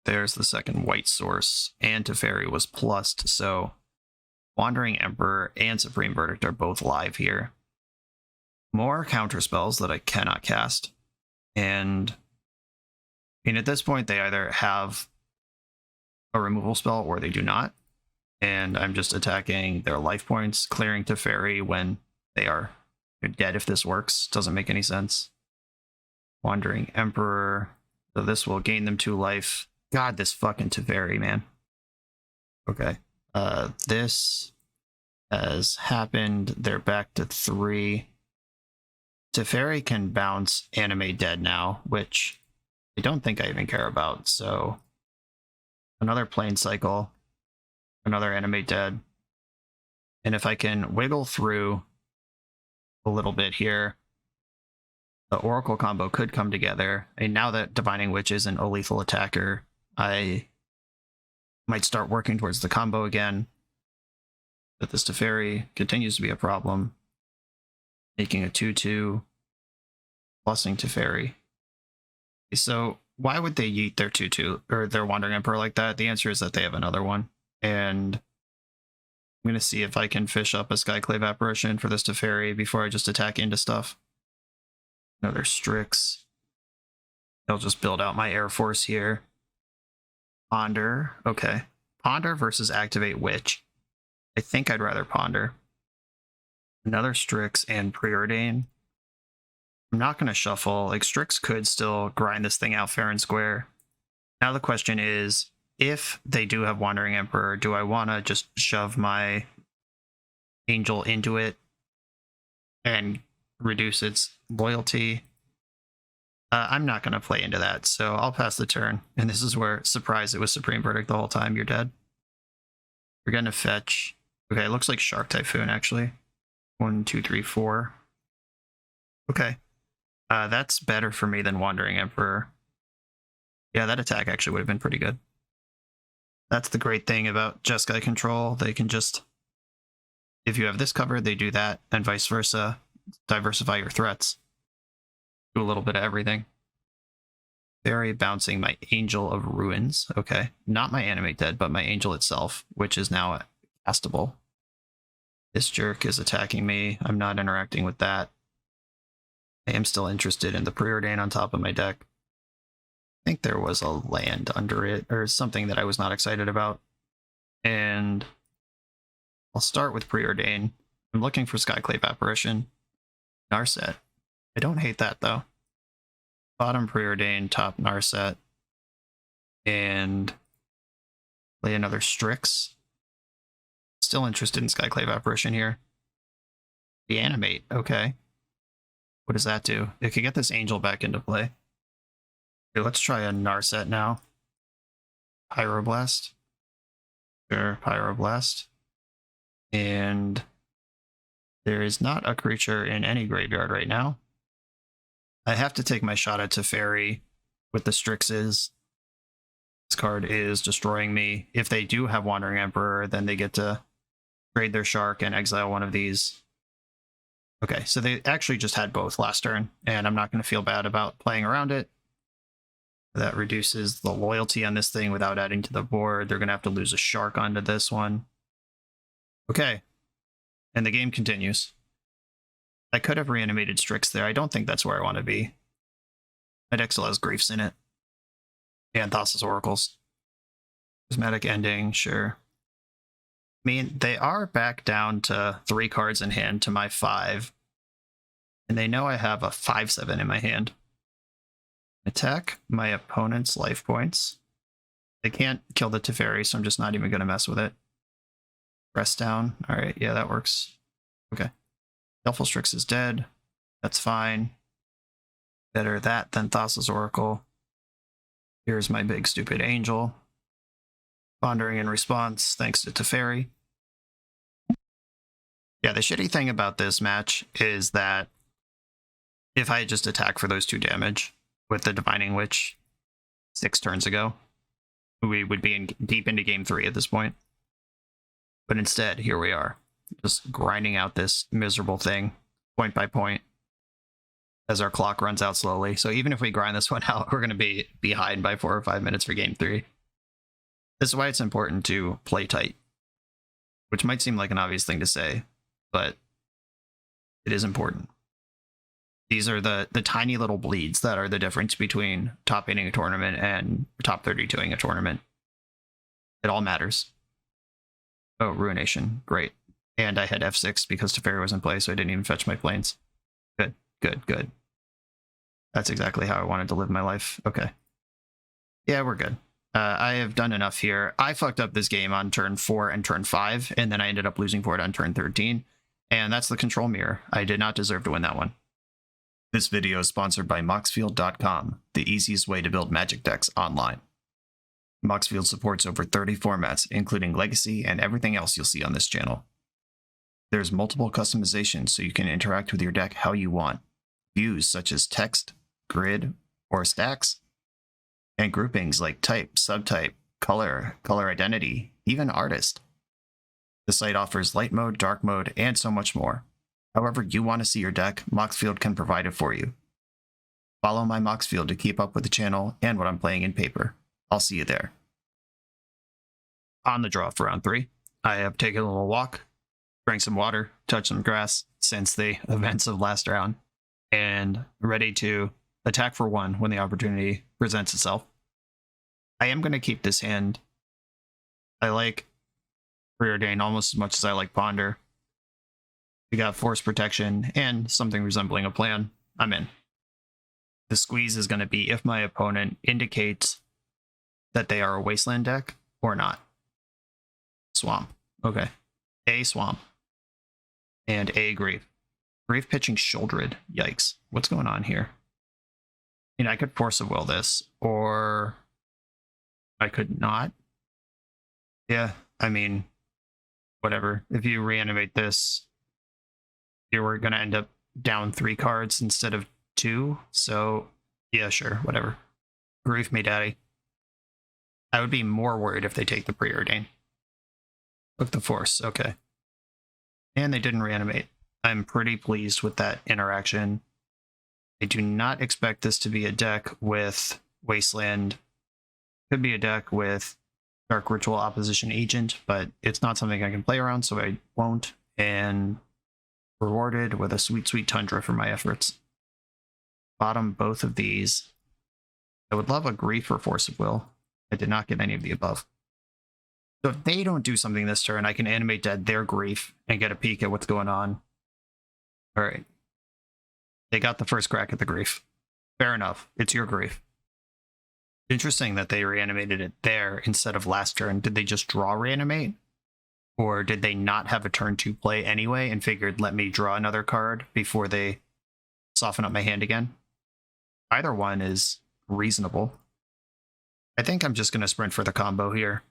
There's the second white source. And Teferi was plussed, so Wandering Emperor and Supreme Verdict are both live here. More counterspells that I cannot cast. And I mean, at this point, they either have a removal spell or they do not, and I'm just attacking their life points, clearing Teferi when they're dead. If this works, doesn't make any sense. Wandering Emperor, so this will gain them 2 life. God, this fucking Teferi, man. Okay, this has happened. They're back to 3. Teferi can bounce Animate Dead now, which I don't think I even care about, so another Plane Cycle, another Animate Dead. And if I can wiggle through a little bit here, the Oracle combo could come together. And now that Divining Witch isn't a lethal attacker, I might start working towards the combo again. But this Teferi continues to be a problem. Making a 2/2, plussing Teferi. So why would they yeet their 2/2 or their Wandering Emperor like that? The answer is that they have another one. And I'm going to see if I can fish up a Skyclave Apparition for this Teferi before I just attack into stuff. Another Strix. I'll just build out my Air Force here. Ponder. Okay. Ponder versus Activate Witch. I think I'd rather Ponder. Another Strix and Preordain. I'm not going to shuffle. Like, Strix could still grind this thing out fair and square. Now the question is, if they do have Wandering Emperor, do I want to just shove my Angel into it and reduce its loyalty? I'm not going to play into that, so I'll pass the turn. And this is where, surprise, it was Supreme Verdict the whole time. You're dead. We're going to fetch. Okay, it looks like Shark Typhoon, actually. 1, 2, 3, 4. Okay. That's better for me than Wandering Emperor. Yeah, that attack actually would have been pretty good. That's the great thing about Jeskai control. They can just, if you have this covered, they do that, and vice versa. Diversify your threats. Do a little bit of everything. Fairy bouncing my Angel of Ruins. Okay. Not my Animate Dead, but my Angel itself, which is now castable. This jerk is attacking me. I'm not interacting with that. I am still interested in the Preordain on top of my deck. I think there was a land under it, or something that I was not excited about. And I'll start with Preordain. I'm looking for Skyclave Apparition. Narset. I don't hate that, though. Bottom Preordain, top Narset. And play another Strix. Still interested in Skyclave Apparition here. Reanimate, okay. What does that do? It could get this Angel back into play. Okay, let's try a Narset now. Pyroblast. Sure, Pyroblast. And there is not a creature in any graveyard right now. I have to take my shot at Teferi with the Strixes. This card is destroying me. If they do have Wandering Emperor, then they get to trade their Shark and exile one of these. Okay, so they actually just had both last turn, and I'm not going to feel bad about playing around it. That reduces the loyalty on this thing without adding to the board. They're going to have to lose a Shark onto this one. Okay, and the game continues. I could have reanimated Strix there. I don't think that's where I want to be. My deck still has Griefs in it. And Thassa's Oracles. Prismatic Ending, sure. I mean, they are back down to 3 cards in hand to my 5. And they know I have a 5/7 in my hand. Attack my opponent's life points. They can't kill the Teferi, so I'm just not even going to mess with it. Press down. Alright, yeah, that works. Okay. Delphal Strix is dead. That's fine. Better that than Thassa's Oracle. Here's my big stupid Angel. Pondering in response, thanks to Teferi. Yeah, the shitty thing about this match is that if I had just attacked for those 2 damage with the Divining Witch 6 turns ago, we would be deep into game 3 at this point. But instead, here we are, just grinding out this miserable thing, point by point, as our clock runs out slowly. So even if we grind this one out, we're going to be behind by 4 or 5 minutes for game 3. This is why it's important to play tight, which might seem like an obvious thing to say, but it is important. These are the tiny little bleeds that are the difference between top 8ing a tournament and top 32ing a tournament. It all matters. Oh, Ruination. Great. And I had F6 because Teferi was in play, so I didn't even fetch my planes. Good, good, good. That's exactly how I wanted to live my life. Okay. Yeah, we're good. I have done enough here. I fucked up this game on turn 4 and turn 5, and then I ended up losing for it on turn 13. And that's the control mirror. I did not deserve to win that one. This video is sponsored by Moxfield.com, the easiest way to build Magic decks online. Moxfield supports over 30 formats, including Legacy and everything else you'll see on this channel. There's multiple customizations so you can interact with your deck how you want. Views such as text, grid, or stacks, and groupings like type, subtype, color, color identity, even artist. The site offers light mode, dark mode, and so much more. However you want to see your deck, Moxfield can provide it for you. Follow my Moxfield to keep up with the channel and what I'm playing in paper. I'll see you there. On the draw for round 3, I have taken a little walk, drank some water, touched some grass since the events of last round, and ready to attack for 1 when the opportunity presents itself. I am going to keep this hand. I like Preordain almost as much as I like Ponder. We got Force Protection and something resembling a plan. I'm in. The squeeze is going to be if my opponent indicates that they are a Wasteland deck or not. Swamp. Okay. A Swamp. And a Grief. Grief pitching Sheoldred. Yikes. What's going on here? I mean, I could Force of Will this, or I could not. Yeah, I mean, whatever. If you reanimate this, you were going to end up down 3 cards instead of 2. So, yeah, sure, whatever. Grief me, daddy. I would be more worried if they take the Preordain. Look, the Force, okay. And they didn't reanimate. I'm pretty pleased with that interaction. I do not expect this to be a deck with Wasteland. Could be a deck with Dark Ritual Opposition Agent, but it's not something I can play around, so I won't. And rewarded with a sweet, sweet Tundra for my efforts. Bottom both of these. I would love a Grief or Force of Will. I did not get any of the above. So if they don't do something this turn, I can animate dead their Grief and get a peek at what's going on. All right. They got the first crack at the Grief. Fair enough. It's your Grief. Interesting that they reanimated it there instead of last turn. Did they just draw reanimate? Or did they not have a turn 2 play anyway and figured, let me draw another card before they soften up my hand again? Either one is reasonable. I think I'm just going to sprint for the combo here.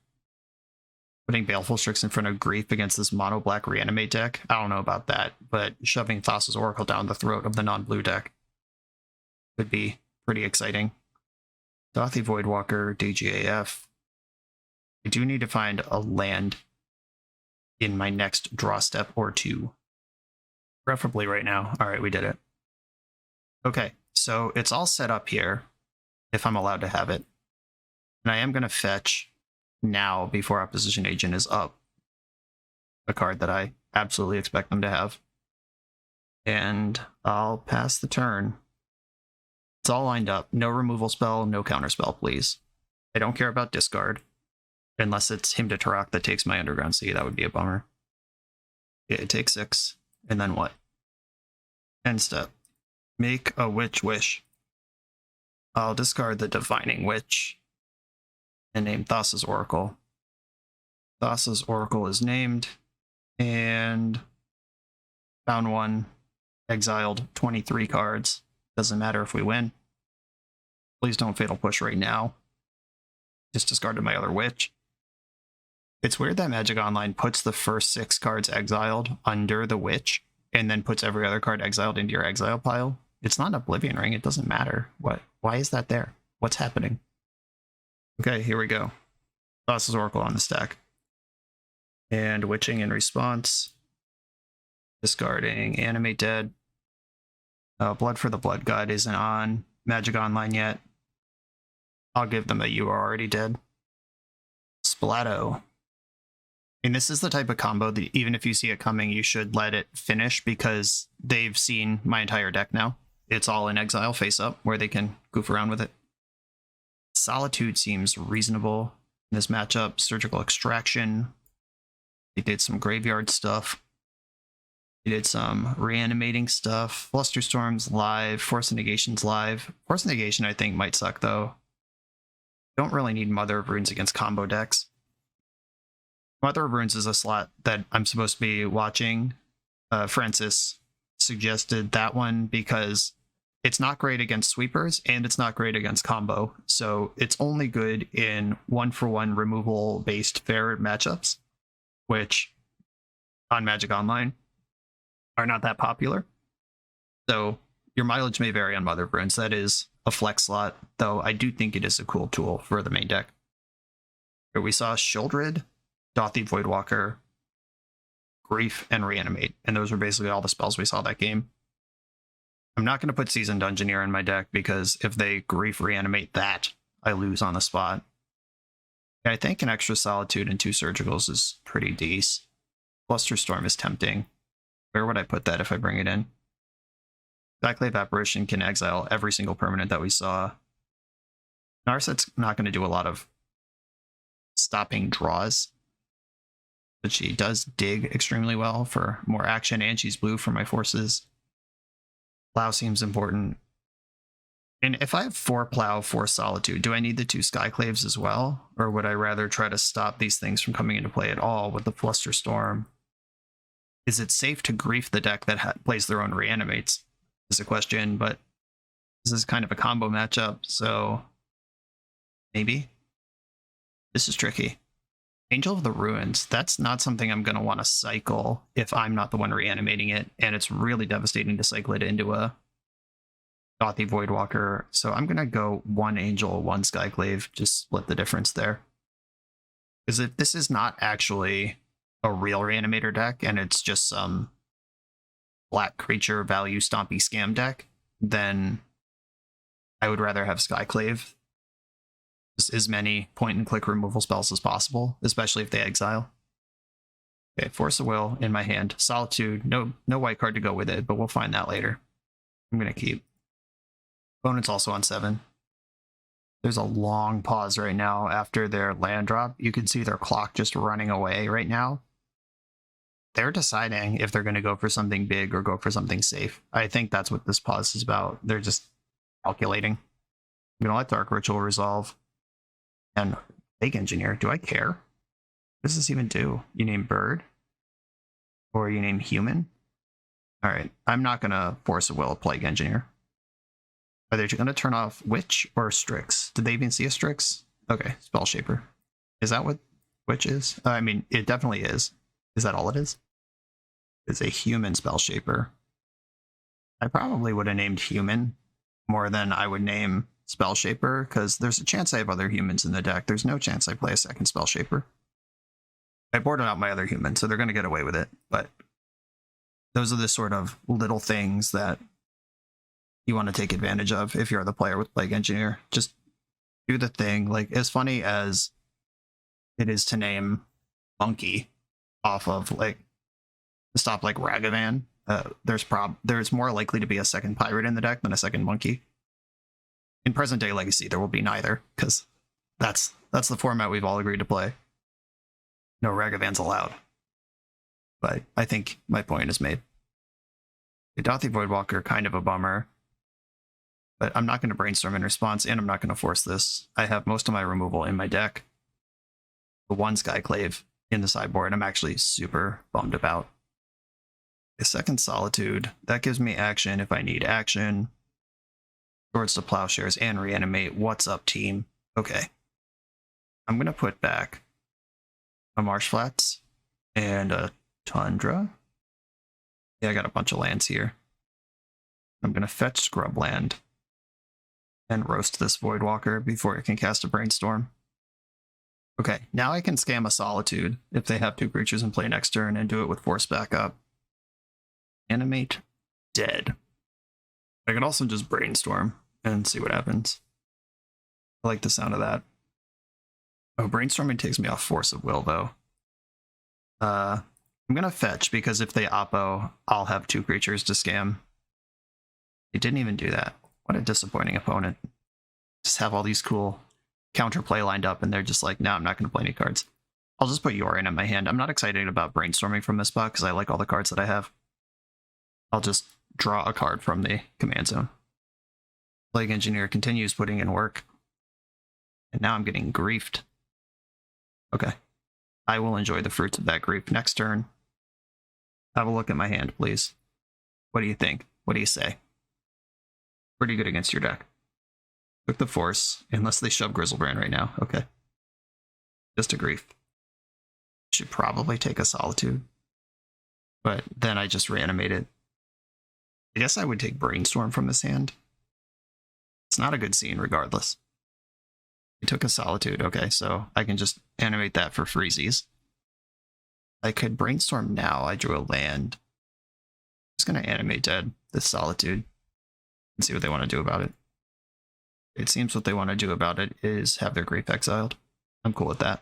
Putting Baleful Strix in front of Grief against this mono black reanimate deck, I don't know about that, but shoving Thassa's Oracle down the throat of the non-blue deck could be pretty exciting. Dauthi Voidwalker, DGAF. I do need to find a land in my next draw step or two. Preferably right now. All right, we did it. Okay, so it's all set up here, if I'm allowed to have it. And I am going to fetch now before Opposition Agent is up a card that I absolutely expect them to have. And I'll pass the turn. It's all lined up. No removal spell, no counter spell, please. I don't care about discard. Unless it's Hymn to Tarak that takes my Underground Sea, that would be a bummer. Yeah, it takes 6. And then what? End step. Make a Witch wish. I'll discard the Divining Witch and name Thassa's Oracle. Thassa's Oracle is named. And found one. Exiled 23 cards. Doesn't matter if we win. Please don't Fatal Push right now. Just discarded my other Witch. It's weird that Magic Online puts the first 6 cards exiled under the Witch and then puts every other card exiled into your exile pile. It's not an Oblivion Ring. It doesn't matter. Why is that there? What's happening? Okay, here we go. Thassa's Oracle on the stack. And Witching in response. Discarding Animate Dead. Blood for the Blood God isn't on Magic Online yet. I'll give them a You Are Already Dead. Splatto. And this is the type of combo that even if you see it coming, you should let it finish because they've seen my entire deck now. It's all in exile face up where they can goof around with it. Solitude seems reasonable in this matchup. Surgical Extraction. They did some graveyard stuff. They did some reanimating stuff. Flusterstorm's live. Force Negation's live. Force Negation I think might suck though. Don't really need Mother of Runes against combo decks. Mother of Runes is a slot that I'm supposed to be watching. Francis suggested that one because it's not great against sweepers and it's not great against combo. So it's only good in 1-for-1 removal based fair matchups, which on Magic Online are not that popular. So your mileage may vary on Mother of Runes. That is a flex slot, though I do think it is a cool tool for the main deck. Here we saw Shieldred, Dauthi Voidwalker, Grief, and Reanimate. And those were basically all the spells we saw that game. I'm not going to put Seasoned Dungeoneer in my deck because if they Grief Reanimate that, I lose on the spot. I think an extra Solitude and 2 Surgicals is pretty decent. Flusterstorm is tempting. Where would I put that if I bring it in? Skyclave Apparition can exile every single permanent that we saw. Narset's not going to do a lot of stopping draws, but she does dig extremely well for more action, and she's blue for my forces. Plow seems important. And if I have 4 Plow, 4 Solitude, do I need the 2 Skyclaves as well? Or would I rather try to stop these things from coming into play at all with the Flusterstorm? Is it safe to Grief the deck that plays their own Reanimates? Is a question, but this is kind of a combo matchup, so maybe. This is tricky. Angel of the Ruins, that's not something I'm going to want to cycle if I'm not the one reanimating it, and it's really devastating to cycle it into a Dauthi Voidwalker, so I'm going to go 1 Angel, 1 Skyclave, just split the difference there. Because if this is not actually a real Reanimator deck, and it's just some black creature value stompy scam deck, then I would rather have Skyclave. Just as many point-and-click removal spells as possible, especially if they exile. Okay, Force of Will in my hand. Solitude, no white card to go with it, but we'll find that later. I'm going to keep. Opponent's also on 7. There's a long pause right now after their land drop. You can see their clock just running away right now. They're deciding if they're going to go for something big or go for something safe. I think that's what this pause is about. They're just calculating. I'm going to let Dark Ritual resolve. And Plague Engineer, do I care? What does this even do? You name Bird? Or you name Human? Alright, I'm not going to Force of Will a Plague Engineer. Are they going to turn off Witch or Strix? Did they even see a Strix? Okay, Spell Shaper. Is that what Witch is? I mean, it definitely is. Is that all it is? It's a Human Spell Shaper. I probably would have named Human more than I would name Spell Shaper, because there's a chance I have other humans in the deck. There's no chance I play a second Spell Shaper. I boarded out my other human, so they're going to get away with it. But those are the sort of little things that you want to take advantage of if you're the player with Plague Engineer. Just do the thing. Like, as funny as it is to name Monkey off of, like, to stop, like, Ragavan, there's more likely to be a second Pirate in the deck than a second Monkey. In present-day Legacy, there will be neither, because that's the format we've all agreed to play. No Ragavans allowed. But I think my point is made. The Dauthi Voidwalker, kind of a bummer. But I'm not going to Brainstorm in response, and I'm not going to force this. I have most of my removal in my deck. The one Skyclave in the sideboard, I'm actually super bummed about. The second Solitude, that gives me action if I need action. Swords to Plowshares and Reanimate. What's up, team? Okay. I'm going to put back a Marsh Flats and a Tundra. Yeah, I got a bunch of lands here. I'm going to fetch Scrubland and roast this Voidwalker before it can cast a Brainstorm. Okay, now I can scam a Solitude if they have 2 creatures in play next turn and do it with Force backup. Animate, dead. I could also just Brainstorm and see what happens. I like the sound of that. Oh, Brainstorming takes me off Force of Will, though. I'm gonna fetch, because if they oppo, I'll have 2 creatures to scam. They didn't even do that. What a disappointing opponent. Just have all these cool counterplay lined up, and they're just like, no, I'm not gonna play any cards. I'll just put Yorion in my hand. I'm not excited about Brainstorming from this spot, because I like all the cards that I have. I'll just draw a card from the command zone. Plague Engineer continues putting in work. And now I'm getting griefed. Okay. I will enjoy the fruits of that grief next turn. Have a look at my hand, please. What do you think? What do you say? Pretty good against your deck. Took the Force, unless they shove Grizzlebrand right now. Okay. Just a grief. Should probably take a Solitude. But then I just reanimate it. I guess I would take Brainstorm from this hand. It's not a good scene regardless. I took a Solitude, okay, so I can just animate that for freezies. I could Brainstorm now. I drew a land. I'm just going to animate dead this Solitude and see what they want to do about it. It seems what they want to do about it is have their grief exiled. I'm cool with that.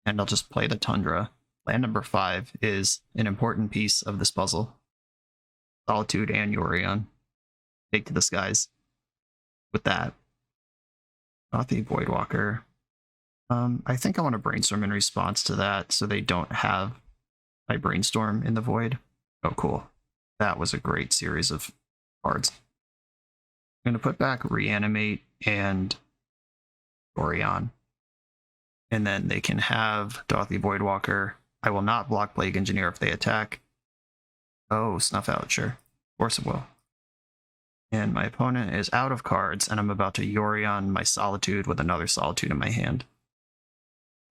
And I'll just play the Tundra. Land number 5 is an important piece of this puzzle. Solitude and Yorion. Take to the skies. With that. Dauthi Voidwalker. I think I want to Brainstorm in response to that so they don't have my Brainstorm in the void. Oh, cool. That was a great series of cards. I'm going to put back Reanimate and Yorion. And then they can have Dauthi Voidwalker. I will not block Plague Engineer if they attack. Oh, Snuff Out, sure. Force of Will. And my opponent is out of cards, and I'm about to Yorion my Solitude with another Solitude in my hand.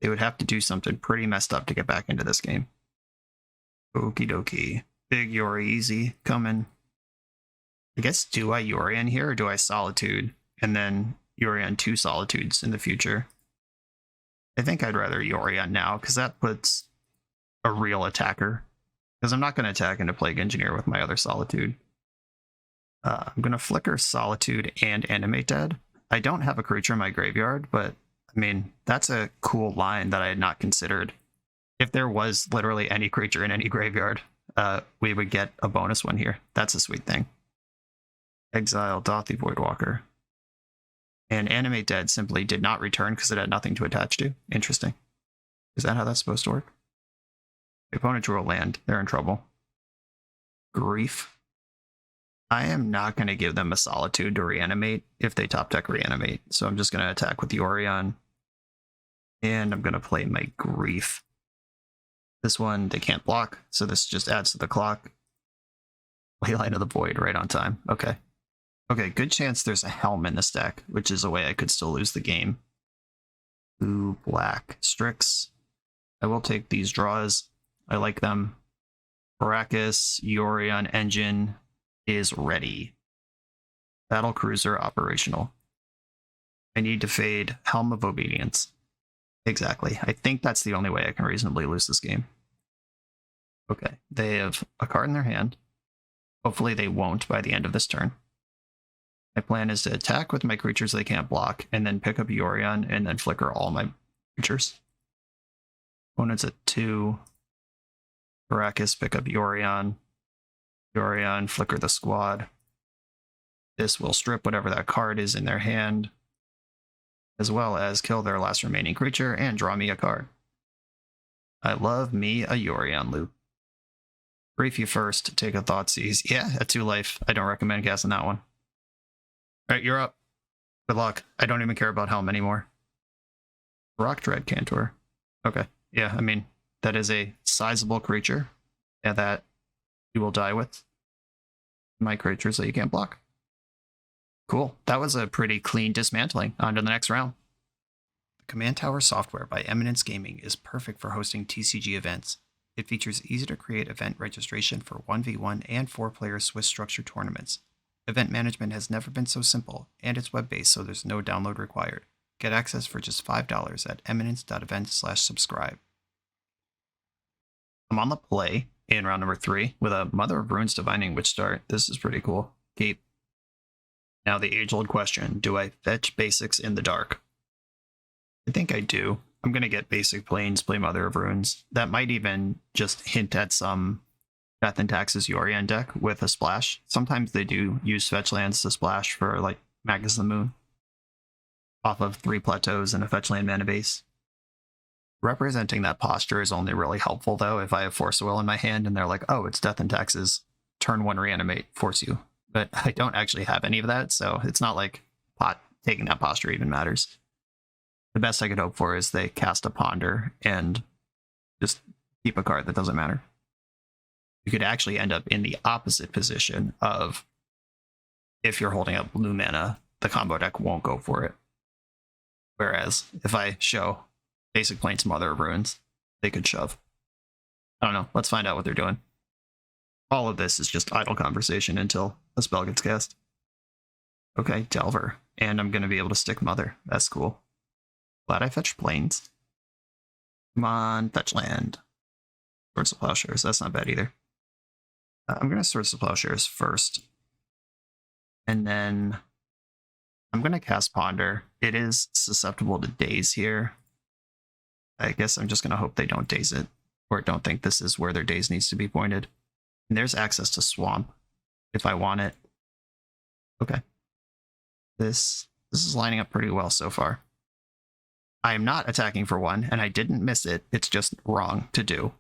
They would have to do something pretty messed up to get back into this game. Okie dokie. Big Yori easy coming. I guess, do I Yorion here, or do I Solitude, and then Yorion 2 Solitudes in the future? I think I'd rather Yorion now, because that puts a real attacker. Because I'm not going to attack into Plague Engineer with my other Solitude. I'm going to flicker Solitude and Animate Dead. I don't have a creature in my graveyard, but I mean, that's a cool line that I had not considered. If there was literally any creature in any graveyard, we would get a bonus one here. That's a sweet thing. Exile Dothy Voidwalker. And Animate Dead simply did not return because it had nothing to attach to. Interesting. Is that how that's supposed to work? The opponent drew a land. They're in trouble. Grief. I am not going to give them a Solitude to reanimate if they top deck reanimate. So I'm just going to attack with the Orion. And I'm going to play my Grief. This one, they can't block, so this just adds to the clock. Leyline of the Void right on time. Okay. Okay, good chance there's a Helm in this deck, which is a way I could still lose the game. Blue, black, Strix. I will take these draws. I like them. Baracus, Yorion Engine is ready. Battle Cruiser operational. I need to fade Helm of Obedience. Exactly. I think that's the only way I can reasonably lose this game. Okay, they have a card in their hand. Hopefully they won't by the end of this turn. My plan is to attack with my creatures they can't block, and then pick up Yorion, and then flicker all my creatures. Opponent's at 2. Baracus, pick up Yorion. Yorion, flicker the squad. This will strip whatever that card is in their hand, as well as kill their last remaining creature and draw me a card. I love me a Yorion loop. Brief you first, take a Thoughtseize. Yeah, at 2 life. I don't recommend casting that one. Alright, you're up. Good luck. I don't even care about Helm anymore. Rock Dread Cantor. Okay. Yeah, I mean, that is a sizable creature. Yeah, that you will die with. My creatures that you can't block. Cool. That was a pretty clean dismantling. On to the next round. The Command Tower software by Eminence Gaming is perfect for hosting TCG events. It features easy-to-create event registration for 1v1 and 4-player Swiss structured tournaments. Event management has never been so simple, and it's web-based, so there's no download required. Get access for just $5 at eminence.event/subscribe. I'm on the play in round number 3 with a Mother of Runes Divining Witch start. This is pretty cool. Gape. Now the age-old question, do I fetch basics in the dark? I think I do. I'm going to get basic planes, play Mother of Runes. That might even just hint at some Death and Taxes Yorion deck with a splash. Sometimes they do use fetch lands to splash for like Magus of the Moon. Off of 3 plateaus and a fetch land mana base. Representing that posture is only really helpful though if I have Force of Will in my hand and they're like, oh, it's Death and Taxes, turn 1 reanimate, force you. But I don't actually have any of that, so it's not like taking that posture even matters. The best I could hope for is they cast a Ponder and just keep a card that doesn't matter. You could actually end up in the opposite position of if you're holding up blue mana, the combo deck won't go for it. Whereas if I show basic planes Mother of Runes, they could shove. I don't know. Let's find out what they're doing. All of this is just idle conversation until a spell gets cast. Okay, Delver. And I'm going to be able to stick Mother. That's cool. Glad I fetched planes. Come on, fetch land. Swords of Plowshares. That's not bad either. I'm going to Swords of Plowshares first. And then I'm going to cast Ponder. It is susceptible to daze here. I guess I'm just going to hope they don't daze it, or don't think this is where their daze needs to be pointed. And there's access to Swamp if I want it. Okay. This is lining up pretty well so far. I am not attacking for 1, and I didn't miss it. It's just wrong to do.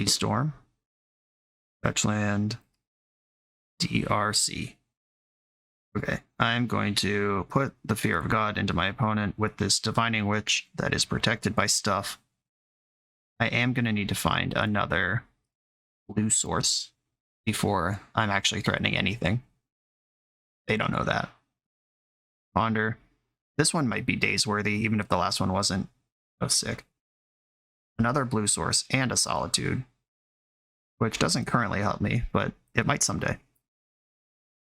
Storm. Fetchland. DRC. Okay, I'm going to put the Fear of God into my opponent with this Divining Witch that is protected by stuff. I am going to need to find another blue source before I'm actually threatening anything. They don't know that. Ponder. This one might be daze worthy, even if the last one wasn't. Oh, sick. Another blue source and a Solitude, which doesn't currently help me, but it might someday.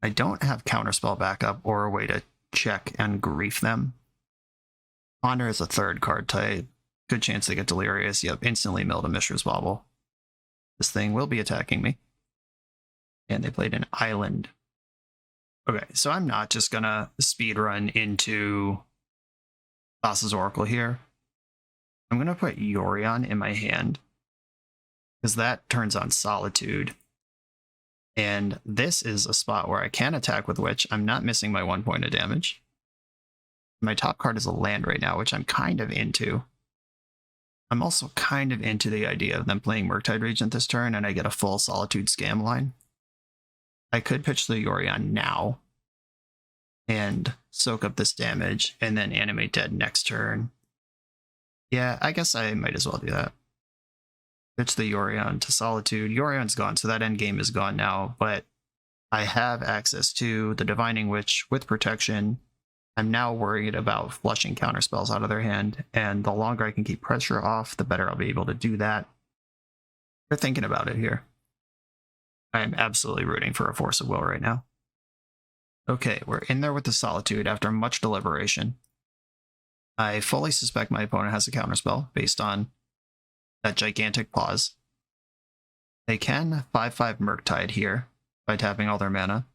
I don't have Counterspell backup or a way to check and grief them. Ponder is a 3rd card type. Good chance they get Delirious. Yep, instantly milled a Mishra's Bauble. This thing will be attacking me. And they played an Island. Okay, so I'm not just gonna speed run into Thassa's Oracle here. I'm gonna put Yorion in my hand, because that turns on Solitude. And this is a spot where I can attack with Witch. I'm not missing my 1 point of damage. My top card is a land right now, which I'm kind of into. I'm also kind of into the idea of them playing Murktide Regent this turn, and I get a full Solitude scam line. I could pitch the Yorion now and soak up this damage, and then animate dead next turn. Yeah, I guess I might as well do that. Pitch the Yorion to Solitude. Yorion's gone, so that endgame is gone now, but I have access to the Divining Witch with protection. I'm now worried about flushing counterspells out of their hand, and the longer I can keep pressure off, the better I'll be able to do that. We're thinking about it here. I am absolutely rooting for a Force of Will right now. Okay, we're in there with the Solitude after much deliberation. I fully suspect my opponent has a counterspell based on that gigantic pause. They can 5/5 Murktide here by tapping all their mana.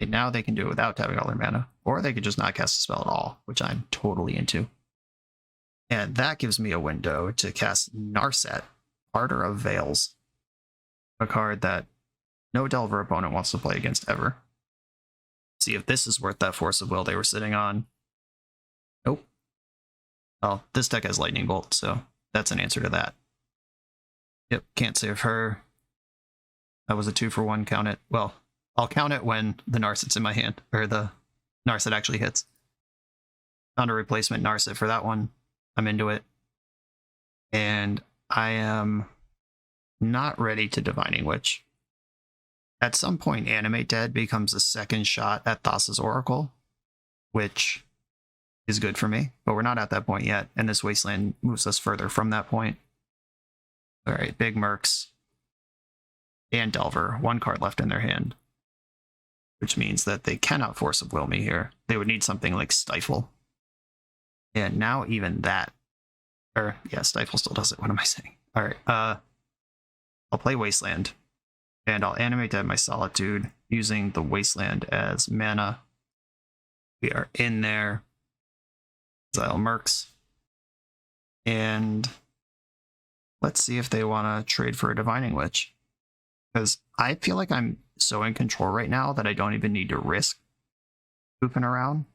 And now they can do it without tapping all their mana, or they could just not cast a spell at all, which I'm totally into. And that gives me a window to cast Narset, Arbiter of Veils, a card that no Delver opponent wants to play against ever. See if this is worth that Force of Will they were sitting on. Nope. Well, this deck has Lightning Bolt, so that's an answer to that. Yep, can't save her. That was a 2-for-1, count it. Well, I'll count it when the Narset's in my hand, or the Narset actually hits. Found a replacement Narset for that one. I'm into it. And I am not ready to Divining Witch. At some point, Animate Dead becomes a second shot at Thassa's Oracle, which is good for me, but we're not at that point yet, and this Wasteland moves us further from that point. Alright, big Mercs and Delver, 1 card left in their hand, which means that they cannot Force of Will me here. They would need something like Stifle. And now even that, or yeah, Stifle still does it, what am I saying? Alright, I'll play Wasteland, and I'll Animate Dead my Solitude using the Wasteland as mana. We are in there. Exile Mercs. And let's see if they want to trade for a Divining Witch. Because I feel like I'm so in control right now that I don't even need to risk pooping around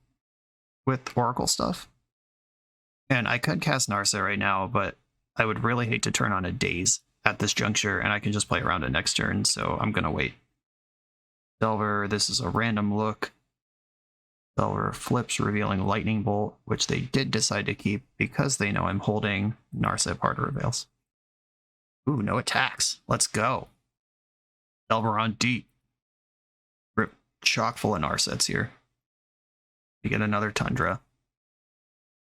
with Oracle stuff. And I could cast Narset right now, but I would really hate to turn on a Daze at this juncture, and I can just play around it next turn, so I'm going to wait. Delver, this is a random look. Delver flips, revealing Lightning Bolt, which they did decide to keep because they know I'm holding Narset Arbiter of Veils. Ooh, no attacks. Let's go. Delver on deep. Rip chock full of Narsets here. We get another Tundra.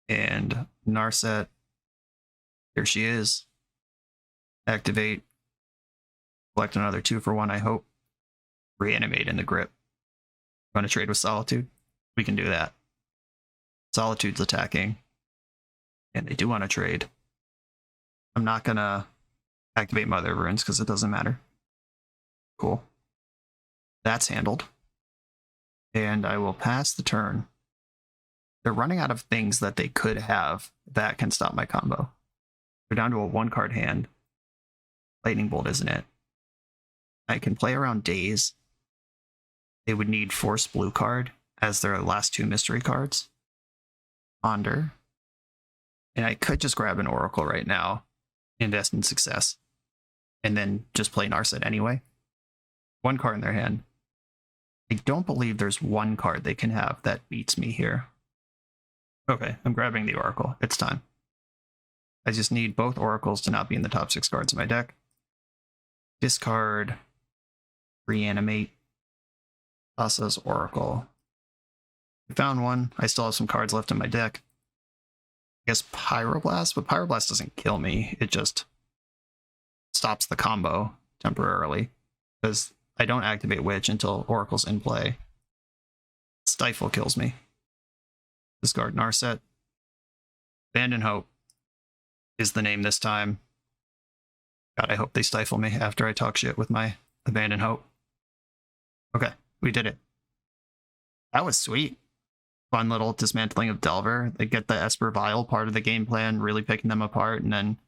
And Narset, here she is. Activate. Collect another 2-for-1, I hope. Reanimate in the grip. Want to trade with Solitude? We can do that. Solitude's attacking. And they do want to trade. I'm not going to activate Mother of Runes because it doesn't matter. Cool. That's handled. And I will pass the turn. They're running out of things that they could have that can stop my combo. They're down to a 1-card hand. Lightning Bolt isn't it. I can play around Daze. They would need Force Blue card as their last 2 mystery cards. Ponder. And I could just grab an Oracle right now, invest in success, and then just play Narset anyway. 1 card in their hand. I don't believe there's 1 card they can have that beats me here. Okay, I'm grabbing the Oracle. It's time. I just need both Oracles to not be in the top 6 cards of my deck. Discard. Reanimate. Thassa's Oracle. I found one. I still have some cards left in my deck. I guess Pyroblast, but Pyroblast doesn't kill me. It just stops the combo temporarily. Because I don't activate Witch until Oracle's in play. Stifle kills me. Discard Narset. Abandon Hope is the name this time. God, I hope they stifle me after I talk shit with my Abandon Hope. Okay, we did it. That was sweet. Fun little dismantling of Delver. They get the Esper Vial part of the game plan, really picking them apart, and then...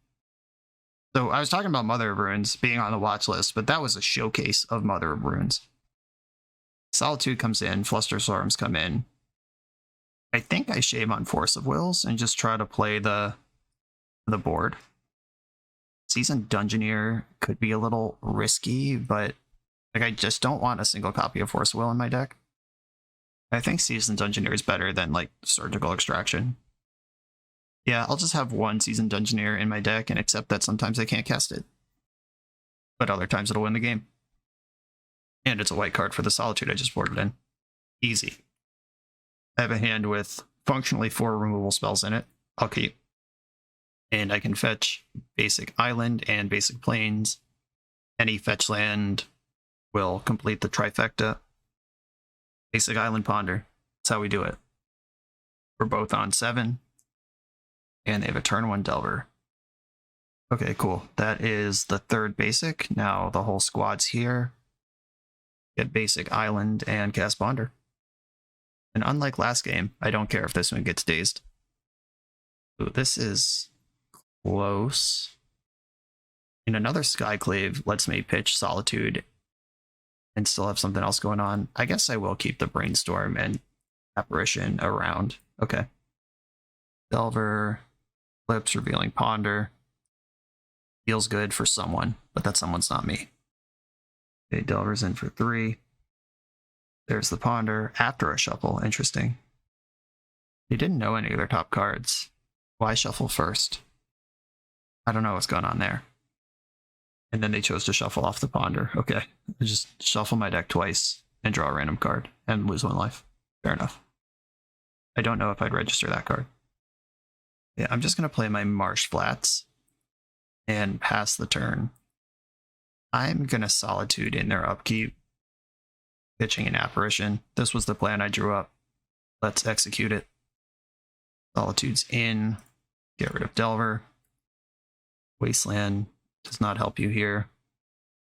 So I was talking about Mother of Runes being on the watch list, but that was a showcase of Mother of Runes. Solitude comes in, Flusterstorms come in. I think I shave on Force of Wills and just try to play the board. Seasoned Dungeoneer could be a little risky, but like I just don't want a single copy of Force of Will in my deck. I think Seasoned Dungeoneer is better than like Surgical Extraction. Yeah, I'll just have one Seasoned Dungeoneer in my deck and accept that sometimes I can't cast it. But other times it'll win the game. And it's a white card for the Solitude I just boarded in. Easy. I have a hand with functionally 4 removal spells in it. I'll keep. And I can fetch basic island and basic plains. Any fetch land will complete the trifecta. Basic island ponder. That's how we do it. We're both on 7. And they have a turn 1 Delver. Okay, cool. That is the 3rd basic. Now the whole squad's here. Get basic island and cast ponder. And unlike last game, I don't care if this one gets dazed. Ooh, this is close. And another Skyclave lets me pitch Solitude and still have something else going on. I guess I will keep the Brainstorm and Apparition around. Okay. Delver, Flips, Revealing Ponder. Feels good for someone, but that someone's not me. Okay, Delver's in for 3. There's the Ponder after a shuffle. Interesting. They didn't know any of their top cards. Why shuffle first? I don't know what's going on there. And then they chose to shuffle off the Ponder. Okay, I just shuffle my deck twice and draw a random card and lose 1 life. Fair enough. I don't know if I'd register that card. Yeah, I'm just going to play my Marsh Flats and pass the turn. I'm going to Solitude in their upkeep, pitching an Apparition. This was the plan I drew up. Let's execute it. Solitude's in. Get rid of Delver. Wasteland does not help you here.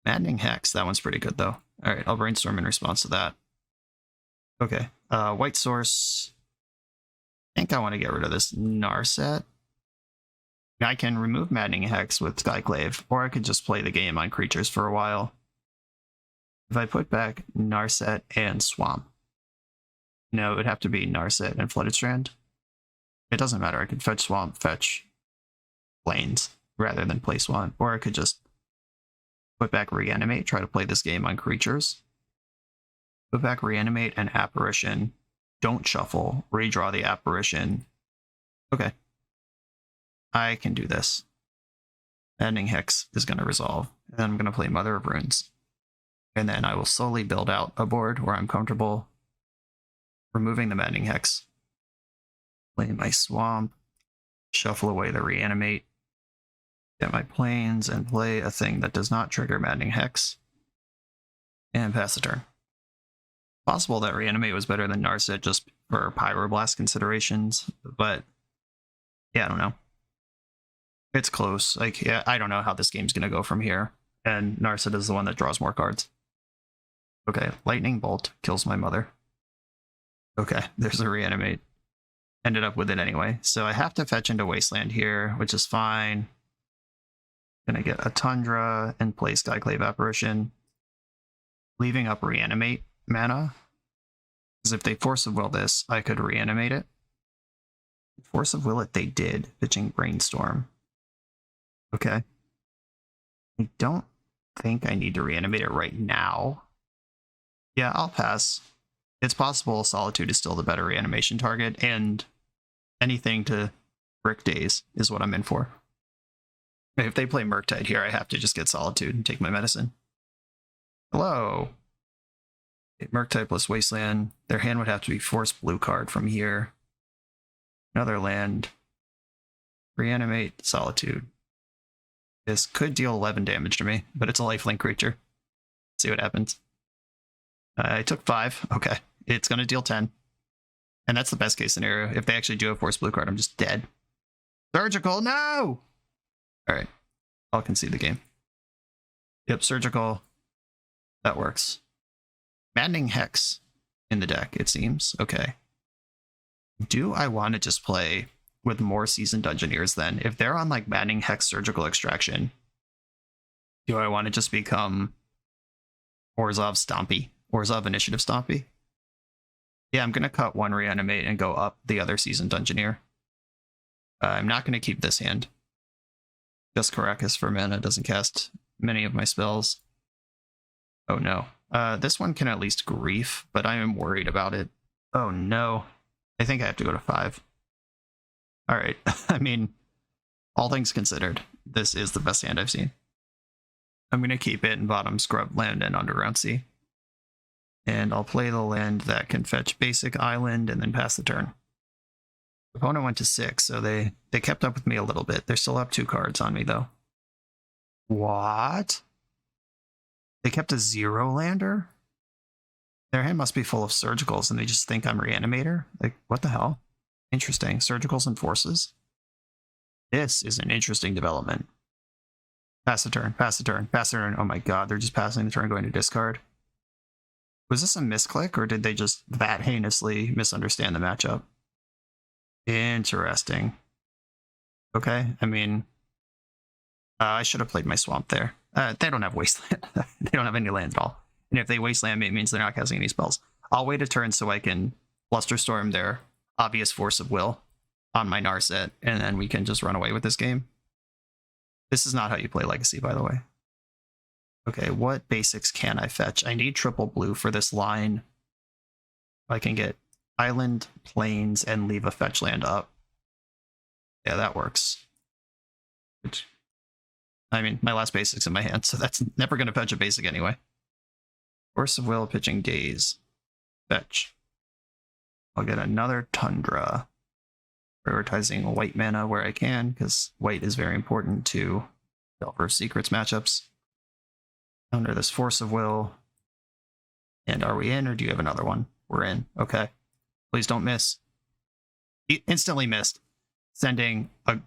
Maddening Hex, that one's pretty good though. Alright, I'll Brainstorm in response to that. Okay, White Source. I think I want to get rid of this Narset. I can remove Maddening Hex with Skyclave, or I could just play the game on creatures for a while. If I put back Narset and Swamp. No, it would have to be Narset and Flooded Strand. It doesn't matter, I could fetch Swamp, fetch Plains, rather than play Swamp. Or I could just put back Reanimate, try to play this game on creatures. Put back Reanimate and Apparition. Don't shuffle, redraw the Apparition. Okay. I can do this. Maddening Hex is going to resolve. And then I'm going to play Mother of Runes. And then I will slowly build out a board where I'm comfortable removing the Maddening Hex. Play my Swamp. Shuffle away the Reanimate. Get my Plains and play a thing that does not trigger Maddening Hex. And pass the turn. Possible that Reanimate was better than Narset just for Pyroblast considerations, but yeah, I don't know. It's close. Like, yeah, I don't know how this game's gonna go from here. And Narset is the one that draws more cards. Okay, Lightning Bolt kills my mother. Okay, there's a Reanimate. Ended up with it anyway. So I have to fetch into Wasteland here, which is fine. Gonna get a Tundra and play Skyclave Apparition. Leaving up Reanimate mana. Because if they Force of Will this, I could Reanimate it. Force of Will it they did, pitching Brainstorm. Okay. I don't think I need to Reanimate it right now. Yeah, I'll pass. It's possible Solitude is still the better reanimation target, and anything to Brick Days is what I'm in for. If they play Murktide here, I have to just get Solitude and take my medicine. Hello. Murktide plus Wasteland. Their hand would have to be Force blue card from here. Another land. Reanimate Solitude. This could deal 11 damage to me, but it's a lifelink creature. See what happens. I took 5. Okay. It's going to deal 10. And that's the best case scenario. If they actually do have Force blue card, I'm just dead. Surgical, no! Alright. I'll concede the game. Yep, Surgical. That works. Maddening Hex in the deck, it seems. Okay. Do I want to just play with more Seasoned Dungeoneers then? If they're on like Maddening Hex Surgical Extraction, do I want to just become Orzhov Stompy? Orzhov Initiative Stompy? Yeah, I'm going to cut one Reanimate and go up the other Seasoned Dungeoneer. I'm not going to keep this hand. Just Caracas for mana doesn't cast many of my spells. Oh no. This one can at least grief, but I am worried about it. Oh no. I think I have to go to 5. Alright. I mean, all things considered, this is the best hand I've seen. I'm going to keep it in bottom scrub land and Underground Sea. And I'll play the land that can fetch basic island and then pass the turn. Opponent went to 6, so they kept up with me a little bit. They still have 2 cards on me, though. What? They kept a 0-lander? Their hand must be full of surgicals, and they just think I'm Reanimator? Like, what the hell? Interesting. Surgicals and forces? This is an interesting development. Pass the turn, pass the turn, pass the turn. Oh my god, they're just passing the turn going to discard. Was this a misclick, or did they just that heinously misunderstand the matchup? Interesting. Okay, I mean, I should have played my swamp there. They don't have wasteland. They don't have any land at all. And if they wasteland, it means they're not casting any spells. I'll wait a turn so I can Blusterstorm their obvious force of will on my Narset, and then we can just run away with this game. This is not how you play Legacy, by the way. Okay, what basics can I fetch? I need triple blue for this line. I can get island, plains, and leave a fetch land up. Yeah, that works. I mean, my last basic's in my hand, so that's never going to fetch a basic anyway. Force of Will, pitching Gaze. Fetch. I'll get another Tundra. Prioritizing white mana where I can, because white is very important to Delver of Secrets matchups. Under this Force of Will. And are we in, or do you have another one? We're in. Okay. Please don't miss. He instantly missed. Sending a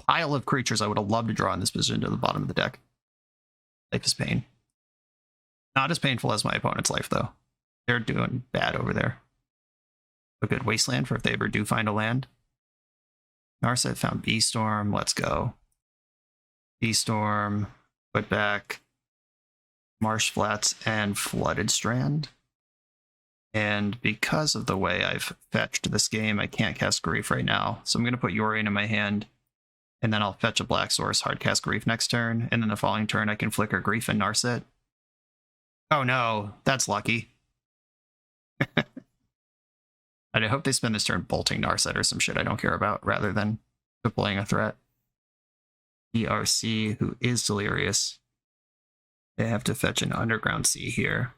pile of creatures I would have loved to draw in this position to the bottom of the deck. Life is pain. Not as painful as my opponent's life, though. They're doing bad over there. A good wasteland for if they ever do find a land. Narset found B-Storm. Let's go. B-Storm. Put back. Marsh Flats and Flooded Strand. And because of the way I've fetched this game, I can't cast Grief right now. So I'm going to put Yorion in my hand. And then I'll fetch a Black Source, hard cast Grief next turn. And then the following turn I can flicker Grief and Narset. Oh no, that's lucky. I hope they spend this turn bolting Narset or some shit I don't care about, rather than deploying a threat. ERC, who is Delirious. They have to fetch an Underground Sea here.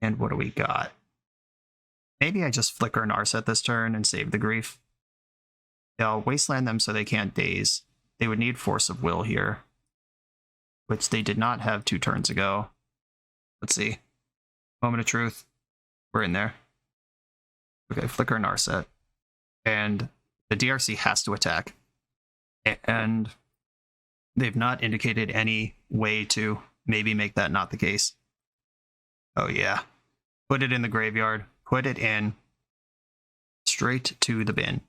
And what do we got? Maybe I just flicker Narset this turn and save the Grief. I'll wasteland them so they can't daze. They would need Force of Will here, which they did not have 2 turns ago. Let's see. Moment of truth. We're in there. Okay, flicker Narset. And the DRC has to attack. And they've not indicated any way to maybe make that not the case. Oh yeah. Put it in the graveyard. Put it in. Straight to the bin.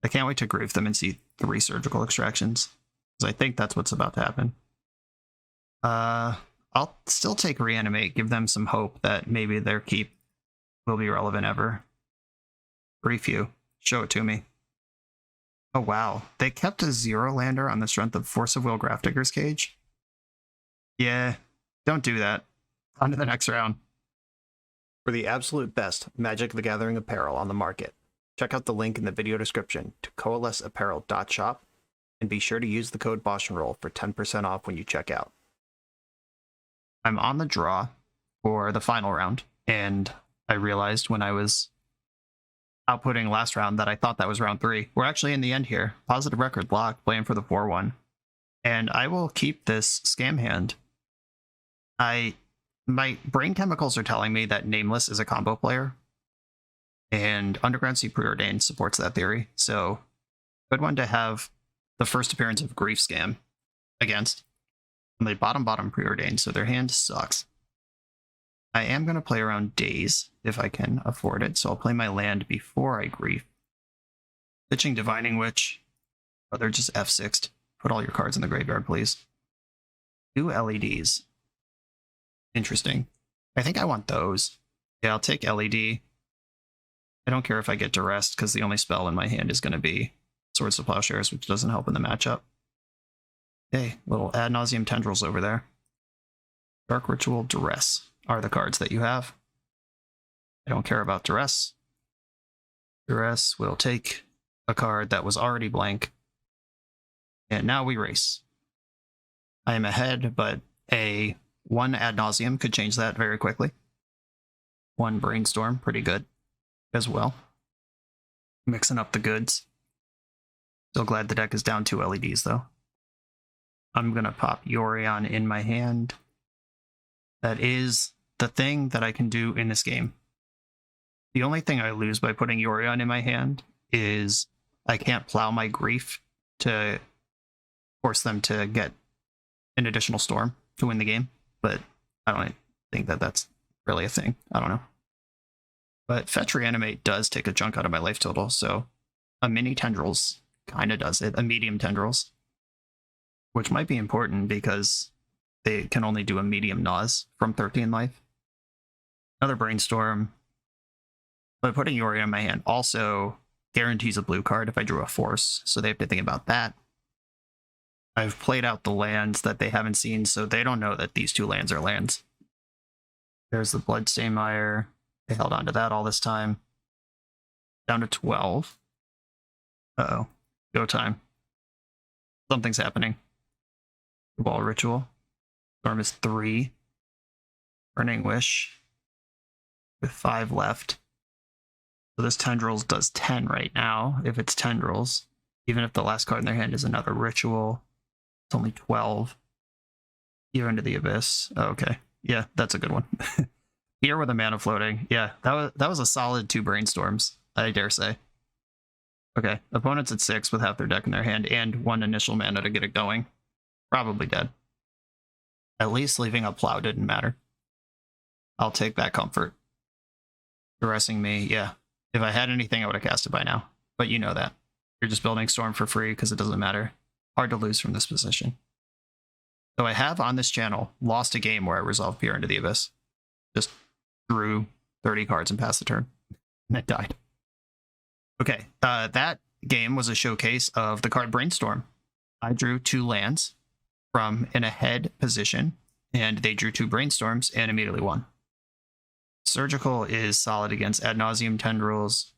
I can't wait to grief them and see 3 surgical extractions, because I think that's what's about to happen. I'll still take Reanimate, give them some hope that maybe their keep will be relevant ever. Grief you. Show it to me. Oh wow, they kept a 0-lander on the strength of Force of Will Grafdigger's Cage? Yeah, don't do that. On to the next round. For the absolute best Magic the Gathering apparel on the market, check out the link in the video description to coalesceapparel.shop, and be sure to use the code BoshNRoll for 10% off when you check out. I'm on the draw for the final round, and I realized when I was outputting last round that I thought that was round 3. We're actually in the end here. Positive record lock, playing for the 4-1. And I will keep this scam hand. My brain chemicals are telling me that Nameless is a combo player, and Underground Sea Preordained supports that theory, so good one to have the first appearance of Grief Scam against. And they bottom Preordained, so their hand sucks. I am going to play around Daze if I can afford it, so I'll play my land before I grief. Pitching Divining Witch. Oh, they're just F6'd. Put all your cards in the graveyard, please. 2 LEDs. Interesting. I think I want those. Yeah, I'll take LED. I don't care if I get Duress, because the only spell in my hand is going to be Swords to Plowshares, which doesn't help in the matchup. Hey, little Ad Nauseam Tendrils over there. Dark Ritual, Duress are the cards that you have. I don't care about Duress. Duress will take a card that was already blank. And now we race. I am ahead, but a 1 Ad Nauseam could change that very quickly. 1 Brainstorm, pretty good as well. Mixing up the goods. Still glad the deck is down 2 LEDs, though. I'm going to pop Yorion in my hand. That is the thing that I can do in this game. The only thing I lose by putting Yorion in my hand is I can't plow my grief to force them to get an additional storm to win the game, but I don't think that that's really a thing. I don't know. But Fetch Reanimate does take a chunk out of my life total, so a mini Tendrils kind of does it, a medium Tendrils, which might be important because they can only do a medium Naz from 13 life. Another Brainstorm. But putting Yorion in my hand also guarantees a blue card if I drew a Force, so they have to think about that. I've played out the lands that they haven't seen, so they don't know that these 2 lands are lands. There's the Bloodstained Mire. They held on to that all this time. Down to 12. Uh-oh. Go time. Something's happening. Cabal Ritual. Storm is 3. Burning Wish. With 5 left. So this Tendrils does 10 right now, if it's Tendrils. Even if the last card in their hand is another Ritual. It's only 12. Peer into the Abyss. Oh, okay. Yeah, that's a good one. Here with a mana floating. Yeah, that was a solid 2 Brainstorms, I dare say. Okay, opponents at 6 with half their deck in their hand and 1 initial mana to get it going. Probably dead. At least leaving a plow didn't matter. I'll take that comfort. Duressing me, yeah. If I had anything, I would have cast it by now. But you know that. You're just building Storm for free because it doesn't matter. Hard to lose from this position. So I have on this channel lost a game where I resolved Peer into the Abyss. Just drew 30 cards and passed the turn. And it died. Okay, that game was a showcase of the card Brainstorm. I drew 2 lands from an ahead position, and they drew 2 Brainstorms and immediately won. Surgical is solid against Ad Nauseam Tendrils.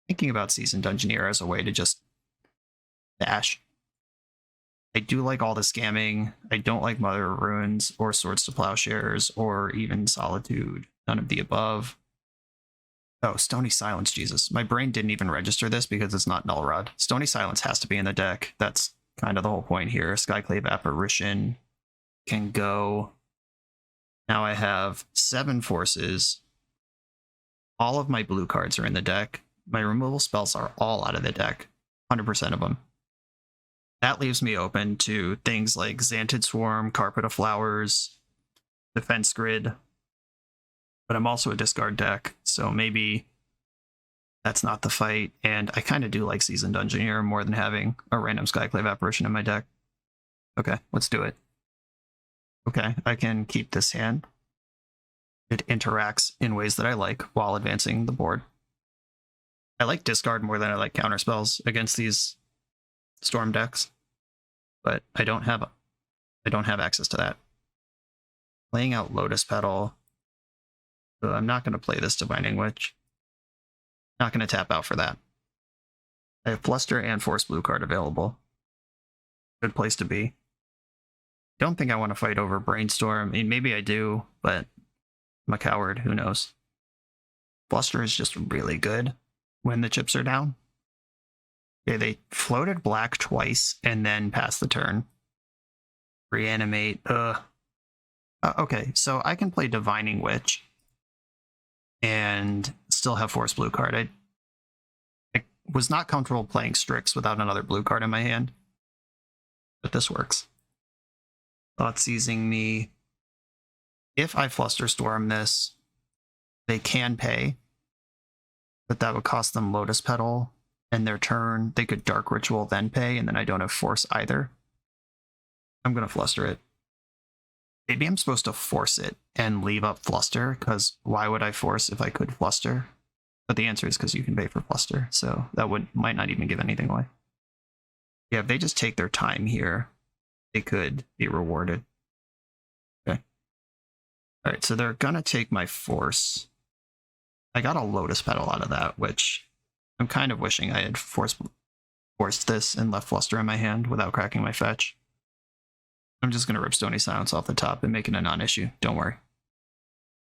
Thinking about Seasoned Dungeoneer as a way to just dash. I do like all the scamming. I don't like Mother of Ruins or Swords to Plowshares or even Solitude. None of the above. Oh, Stony Silence, Jesus. My brain didn't even register this because it's not Null Rod. Stony Silence has to be in the deck. That's kind of the whole point here. Skyclave Apparition can go. Now I have 7 forces. All of my blue cards are in the deck. My removal spells are all out of the deck. 100% of them. That leaves me open to things like Xantid Swarm, Carpet of Flowers, Defense Grid. But I'm also a discard deck, so maybe that's not the fight. And I kind of do like Seasoned Dungeoneer more than having a random Skyclave Apparition in my deck. Okay, let's do it. Okay, I can keep this hand. It interacts in ways that I like while advancing the board. I like discard more than I like counter spells against these Storm decks, but I don't have access to that. Laying out Lotus Petal. So I'm not going to play this Divining Witch. Not going to tap out for that. I have Fluster and Force Blue card available. Good place to be. Don't think I want to fight over Brainstorm. I mean, maybe I do, but I'm a coward. Who knows? Fluster is just really good when the chips are down. Okay, they floated black twice and then passed the turn. Reanimate. Okay, so I can play Divining Witch and still have Force Blue card. I was not comfortable playing Strix without another blue card in my hand, but this works. Thought seizing me. If I Flusterstorm this, they can pay, but that would cost them Lotus Petal, and their turn, they could Dark Ritual then pay, and then I don't have Force either. I'm going to Fluster it. Maybe I'm supposed to force it and leave up Fluster, because why would I force if I could Fluster? But the answer is because you can pay for Fluster, so that might not even give anything away. Yeah, if they just take their time here, they could be rewarded. Okay. Alright, so they're gonna take my Force. I got a Lotus Petal out of that, which I'm kind of wishing I had forced this and left Fluster in my hand without cracking my fetch. I'm just gonna rip Stony Silence off the top and make it a non-issue, don't worry.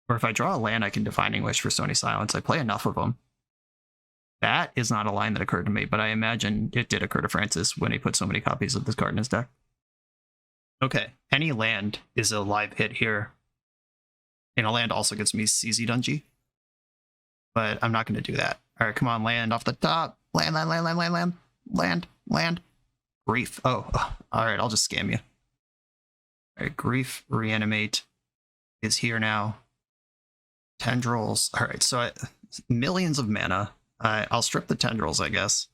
Or if I draw a land, I can Defining Wish for Stony Silence. I play enough of them. That is not a line that occurred to me, but I imagine it did occur to Francis when he put so many copies of this card in his deck. Okay, any land is a live hit here. And a land also gets me CZ Dungy. But I'm not going to do that. All right, come on, land off the top. Land. Grief. Oh, all right, I'll just scam you. All right, Grief, Reanimate is here now. Tendrils. All right, so millions of mana. I'll strip the Tendrils, I guess.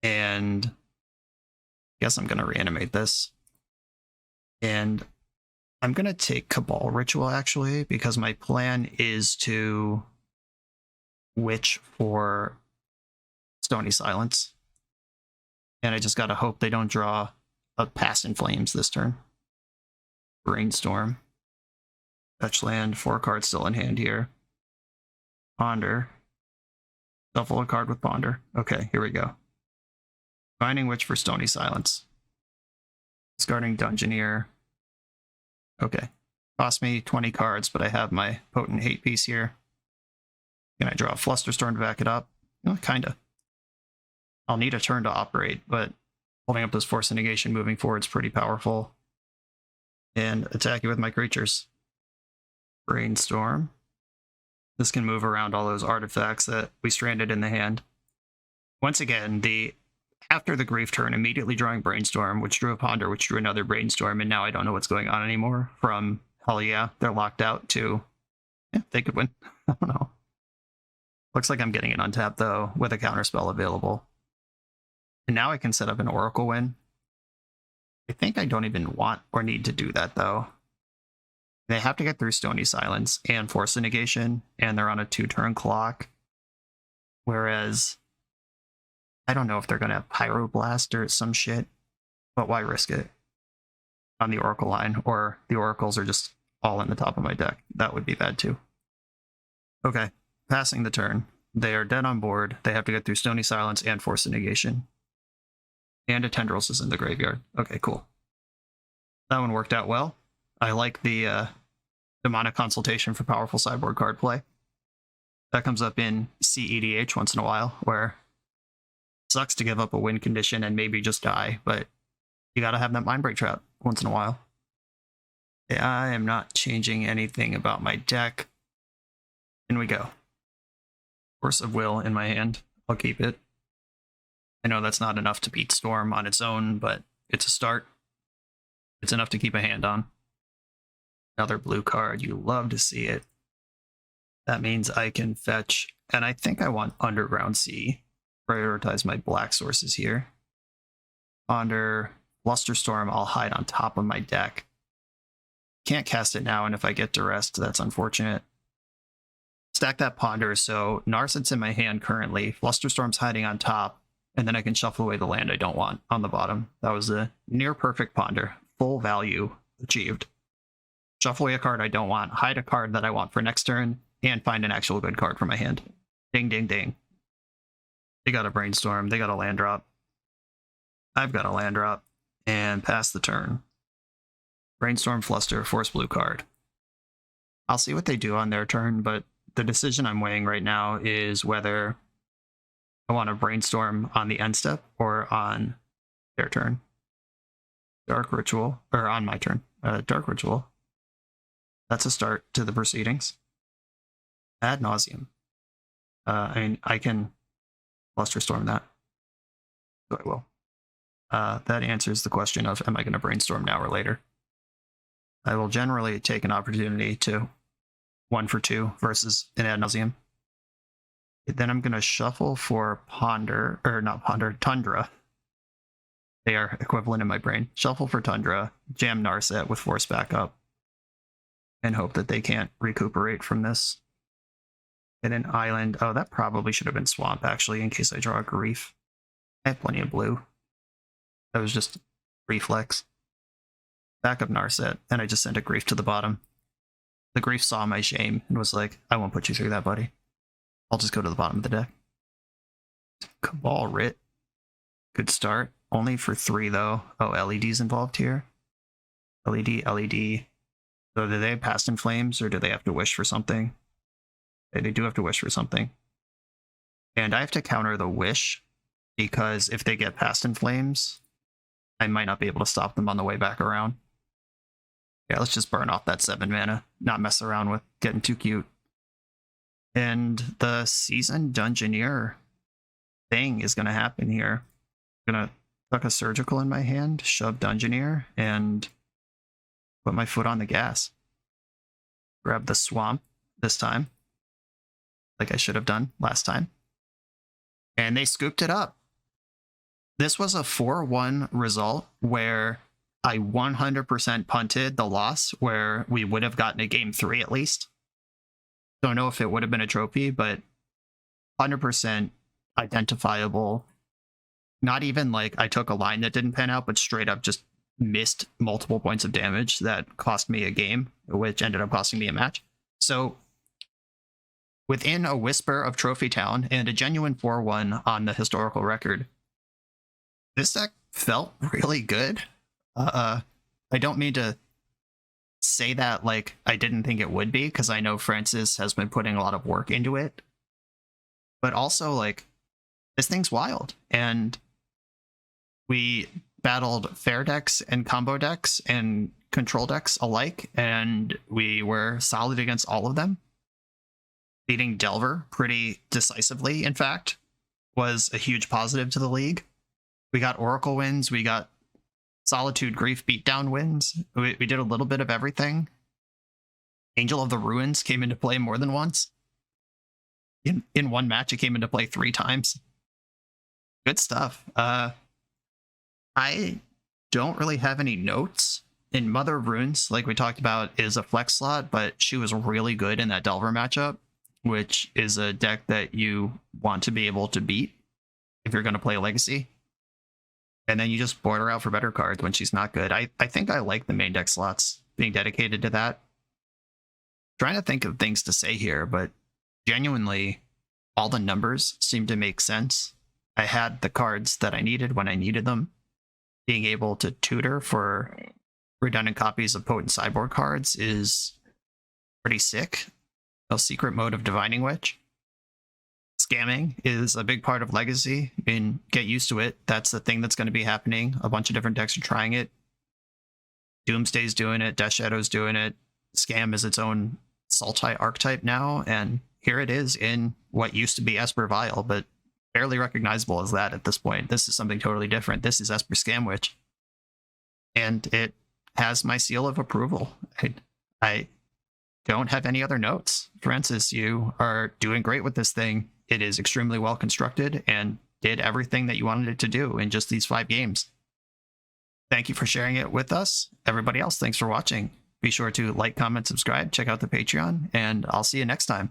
And I guess I'm going to Reanimate this. And I'm going to take Cabal Ritual, actually, because my plan is to Witch for Stony Silence. And I just got to hope they don't draw a Past in Flames this turn. Brainstorm. Fetch land, 4 cards still in hand here. Ponder. Shuffle a card with Ponder. Okay, here we go. Finding Witch for Stony Silence. Discarding Dungeoneer. Okay. Cost me 20 cards, but I have my Potent Hate piece here. Can I draw a Flusterstorm to back it up? No, kinda. I'll need a turn to operate, but holding up this Force of Negation moving forward is pretty powerful. And attack you with my creatures. Brainstorm. This can move around all those artifacts that we stranded in the hand. Once again, after the Grief turn, immediately drawing Brainstorm, which drew a Ponder, which drew another Brainstorm, and now I don't know what's going on anymore. From, hell yeah, they're locked out, to, yeah, they could win. I don't know. Looks like I'm getting it untapped, though, with a counterspell available. And now I can set up an Oracle win. I think I don't even want or need to do that, though. They have to get through Stony Silence and Force of Negation, and they're on a 2-turn clock. Whereas, I don't know if they're going to have Pyroblast or some shit, but why risk it on the Oracle line? Or the Oracles are just all in the top of my deck. That would be bad, too. Okay, passing the turn. They are dead on board. They have to get through Stony Silence and Force of Negation. And a Tendrils is in the graveyard. Okay, cool. That one worked out well. I like the Demonic Consultation for powerful sideboard card play. That comes up in CEDH once in a while, where it sucks to give up a win condition and maybe just die, but you gotta have that Mindbreak Trap once in a while. Yeah, I am not changing anything about my deck. In we go. Force of Will in my hand. I'll keep it. I know that's not enough to beat Storm on its own, but it's a start. It's enough to keep a hand on. Another blue card. You love to see it. That means I can fetch, and I think I want Underground Sea. Prioritize my black sources here. Ponder, Flusterstorm, I'll hide on top of my deck. Can't cast it now, and if I get duressed, that's unfortunate. Stack that Ponder, so Narset's in my hand currently. Flusterstorm's hiding on top, and then I can shuffle away the land I don't want on the bottom. That was a near perfect Ponder. Full value achieved. Shuffle away a card I don't want, hide a card that I want for next turn, and find an actual good card for my hand. Ding, ding, ding. They got a Brainstorm, they got a land drop. I've got a land drop, and pass the turn. Brainstorm, Fluster, Force blue card. I'll see what they do on their turn, but the decision I'm weighing right now is whether I want to Brainstorm on the end step or on their turn. Dark Ritual, or on my turn. Dark Ritual. That's a start to the proceedings. Ad nauseum. I mean, I can Flusterstorm that. So I will. That answers the question of, am I going to Brainstorm now or later? I will generally take an opportunity to 1 for 2 versus an ad nauseum. Then I'm going to shuffle for Ponder, or not Ponder, Tundra. They are equivalent in my brain. Shuffle for Tundra, jam Narset with Force Backup, and hope that they can't recuperate from this. And an Island. Oh, that probably should have been Swamp, actually, in case I draw a Grief. I have plenty of blue. That was just reflex. Backup Narset, and I just sent a Grief to the bottom. The Grief saw my shame and was like, I won't put you through that, buddy. I'll just go to the bottom of the deck. Cabal Writ. Good start. Only for 3, though. Oh, LED's involved here. LED. So do they have Past in Flames, or do they have to wish for something? They do have to wish for something. And I have to counter the wish, because if they get Past in Flames, I might not be able to stop them on the way back around. Yeah, let's just burn off that 7 mana. Not mess around with getting too cute. And the Seasoned Dungeoneer thing is going to happen here. I'm going to tuck a Surgical in my hand, shove Dungeoneer, and put my foot on the gas. Grab the Swamp this time, like I should have done last time. And they scooped it up. This was a 4-1 result where I 100% punted the loss, where we would have gotten a game 3 at least. Don't know if it would have been a trophy, but 100% identifiable. Not even like I took a line that didn't pan out, but straight up just missed multiple points of damage that cost me a game, which ended up costing me a match. So within a whisper of Trophy Town and a genuine 4-1 on the historical record, this deck felt really good. I don't mean to say that like I didn't think it would be, because I know Francis has been putting a lot of work into it. But also, like, this thing's wild. And we battled fair decks and combo decks and control decks alike, and we were solid against all of them. Beating Delver pretty decisively, in fact, was a huge positive to the league. We got Oracle wins, we got Solitude Grief beatdown wins. We did a little bit of everything. Angel of the Ruins came into play more than once. In one match, it came into play 3 times. Good stuff. I don't really have any notes. In Mother of Runes, like we talked about, is a flex slot, but she was really good in that Delver matchup, which is a deck that you want to be able to beat if you're going to play Legacy. And then you just board her out for better cards when she's not good. I think I like the main deck slots being dedicated to that. Trying to think of things to say here, but genuinely, all the numbers seem to make sense. I had the cards that I needed when I needed them. Being able to tutor for redundant copies of potent sideboard cards is pretty sick. A secret mode of Divining Witch. Scamming is a big part of Legacy. I mean, get used to it. That's the thing that's going to be happening. A bunch of different decks are trying it. Doomsday's doing it. Death Shadow's doing it. Scam is its own Sultai archetype now, and here it is in what used to be Esper Vial, but barely recognizable as that at this point. This is something totally different. This is Esper ScamWitch, and it has my seal of approval. I don't have any other notes. Francis, you are doing great with this thing. It is extremely well constructed and did everything that you wanted it to do in just these 5 games. Thank you for sharing it with us. Everybody else, thanks for watching. Be sure to like, comment, subscribe, check out the Patreon, and I'll see you next time.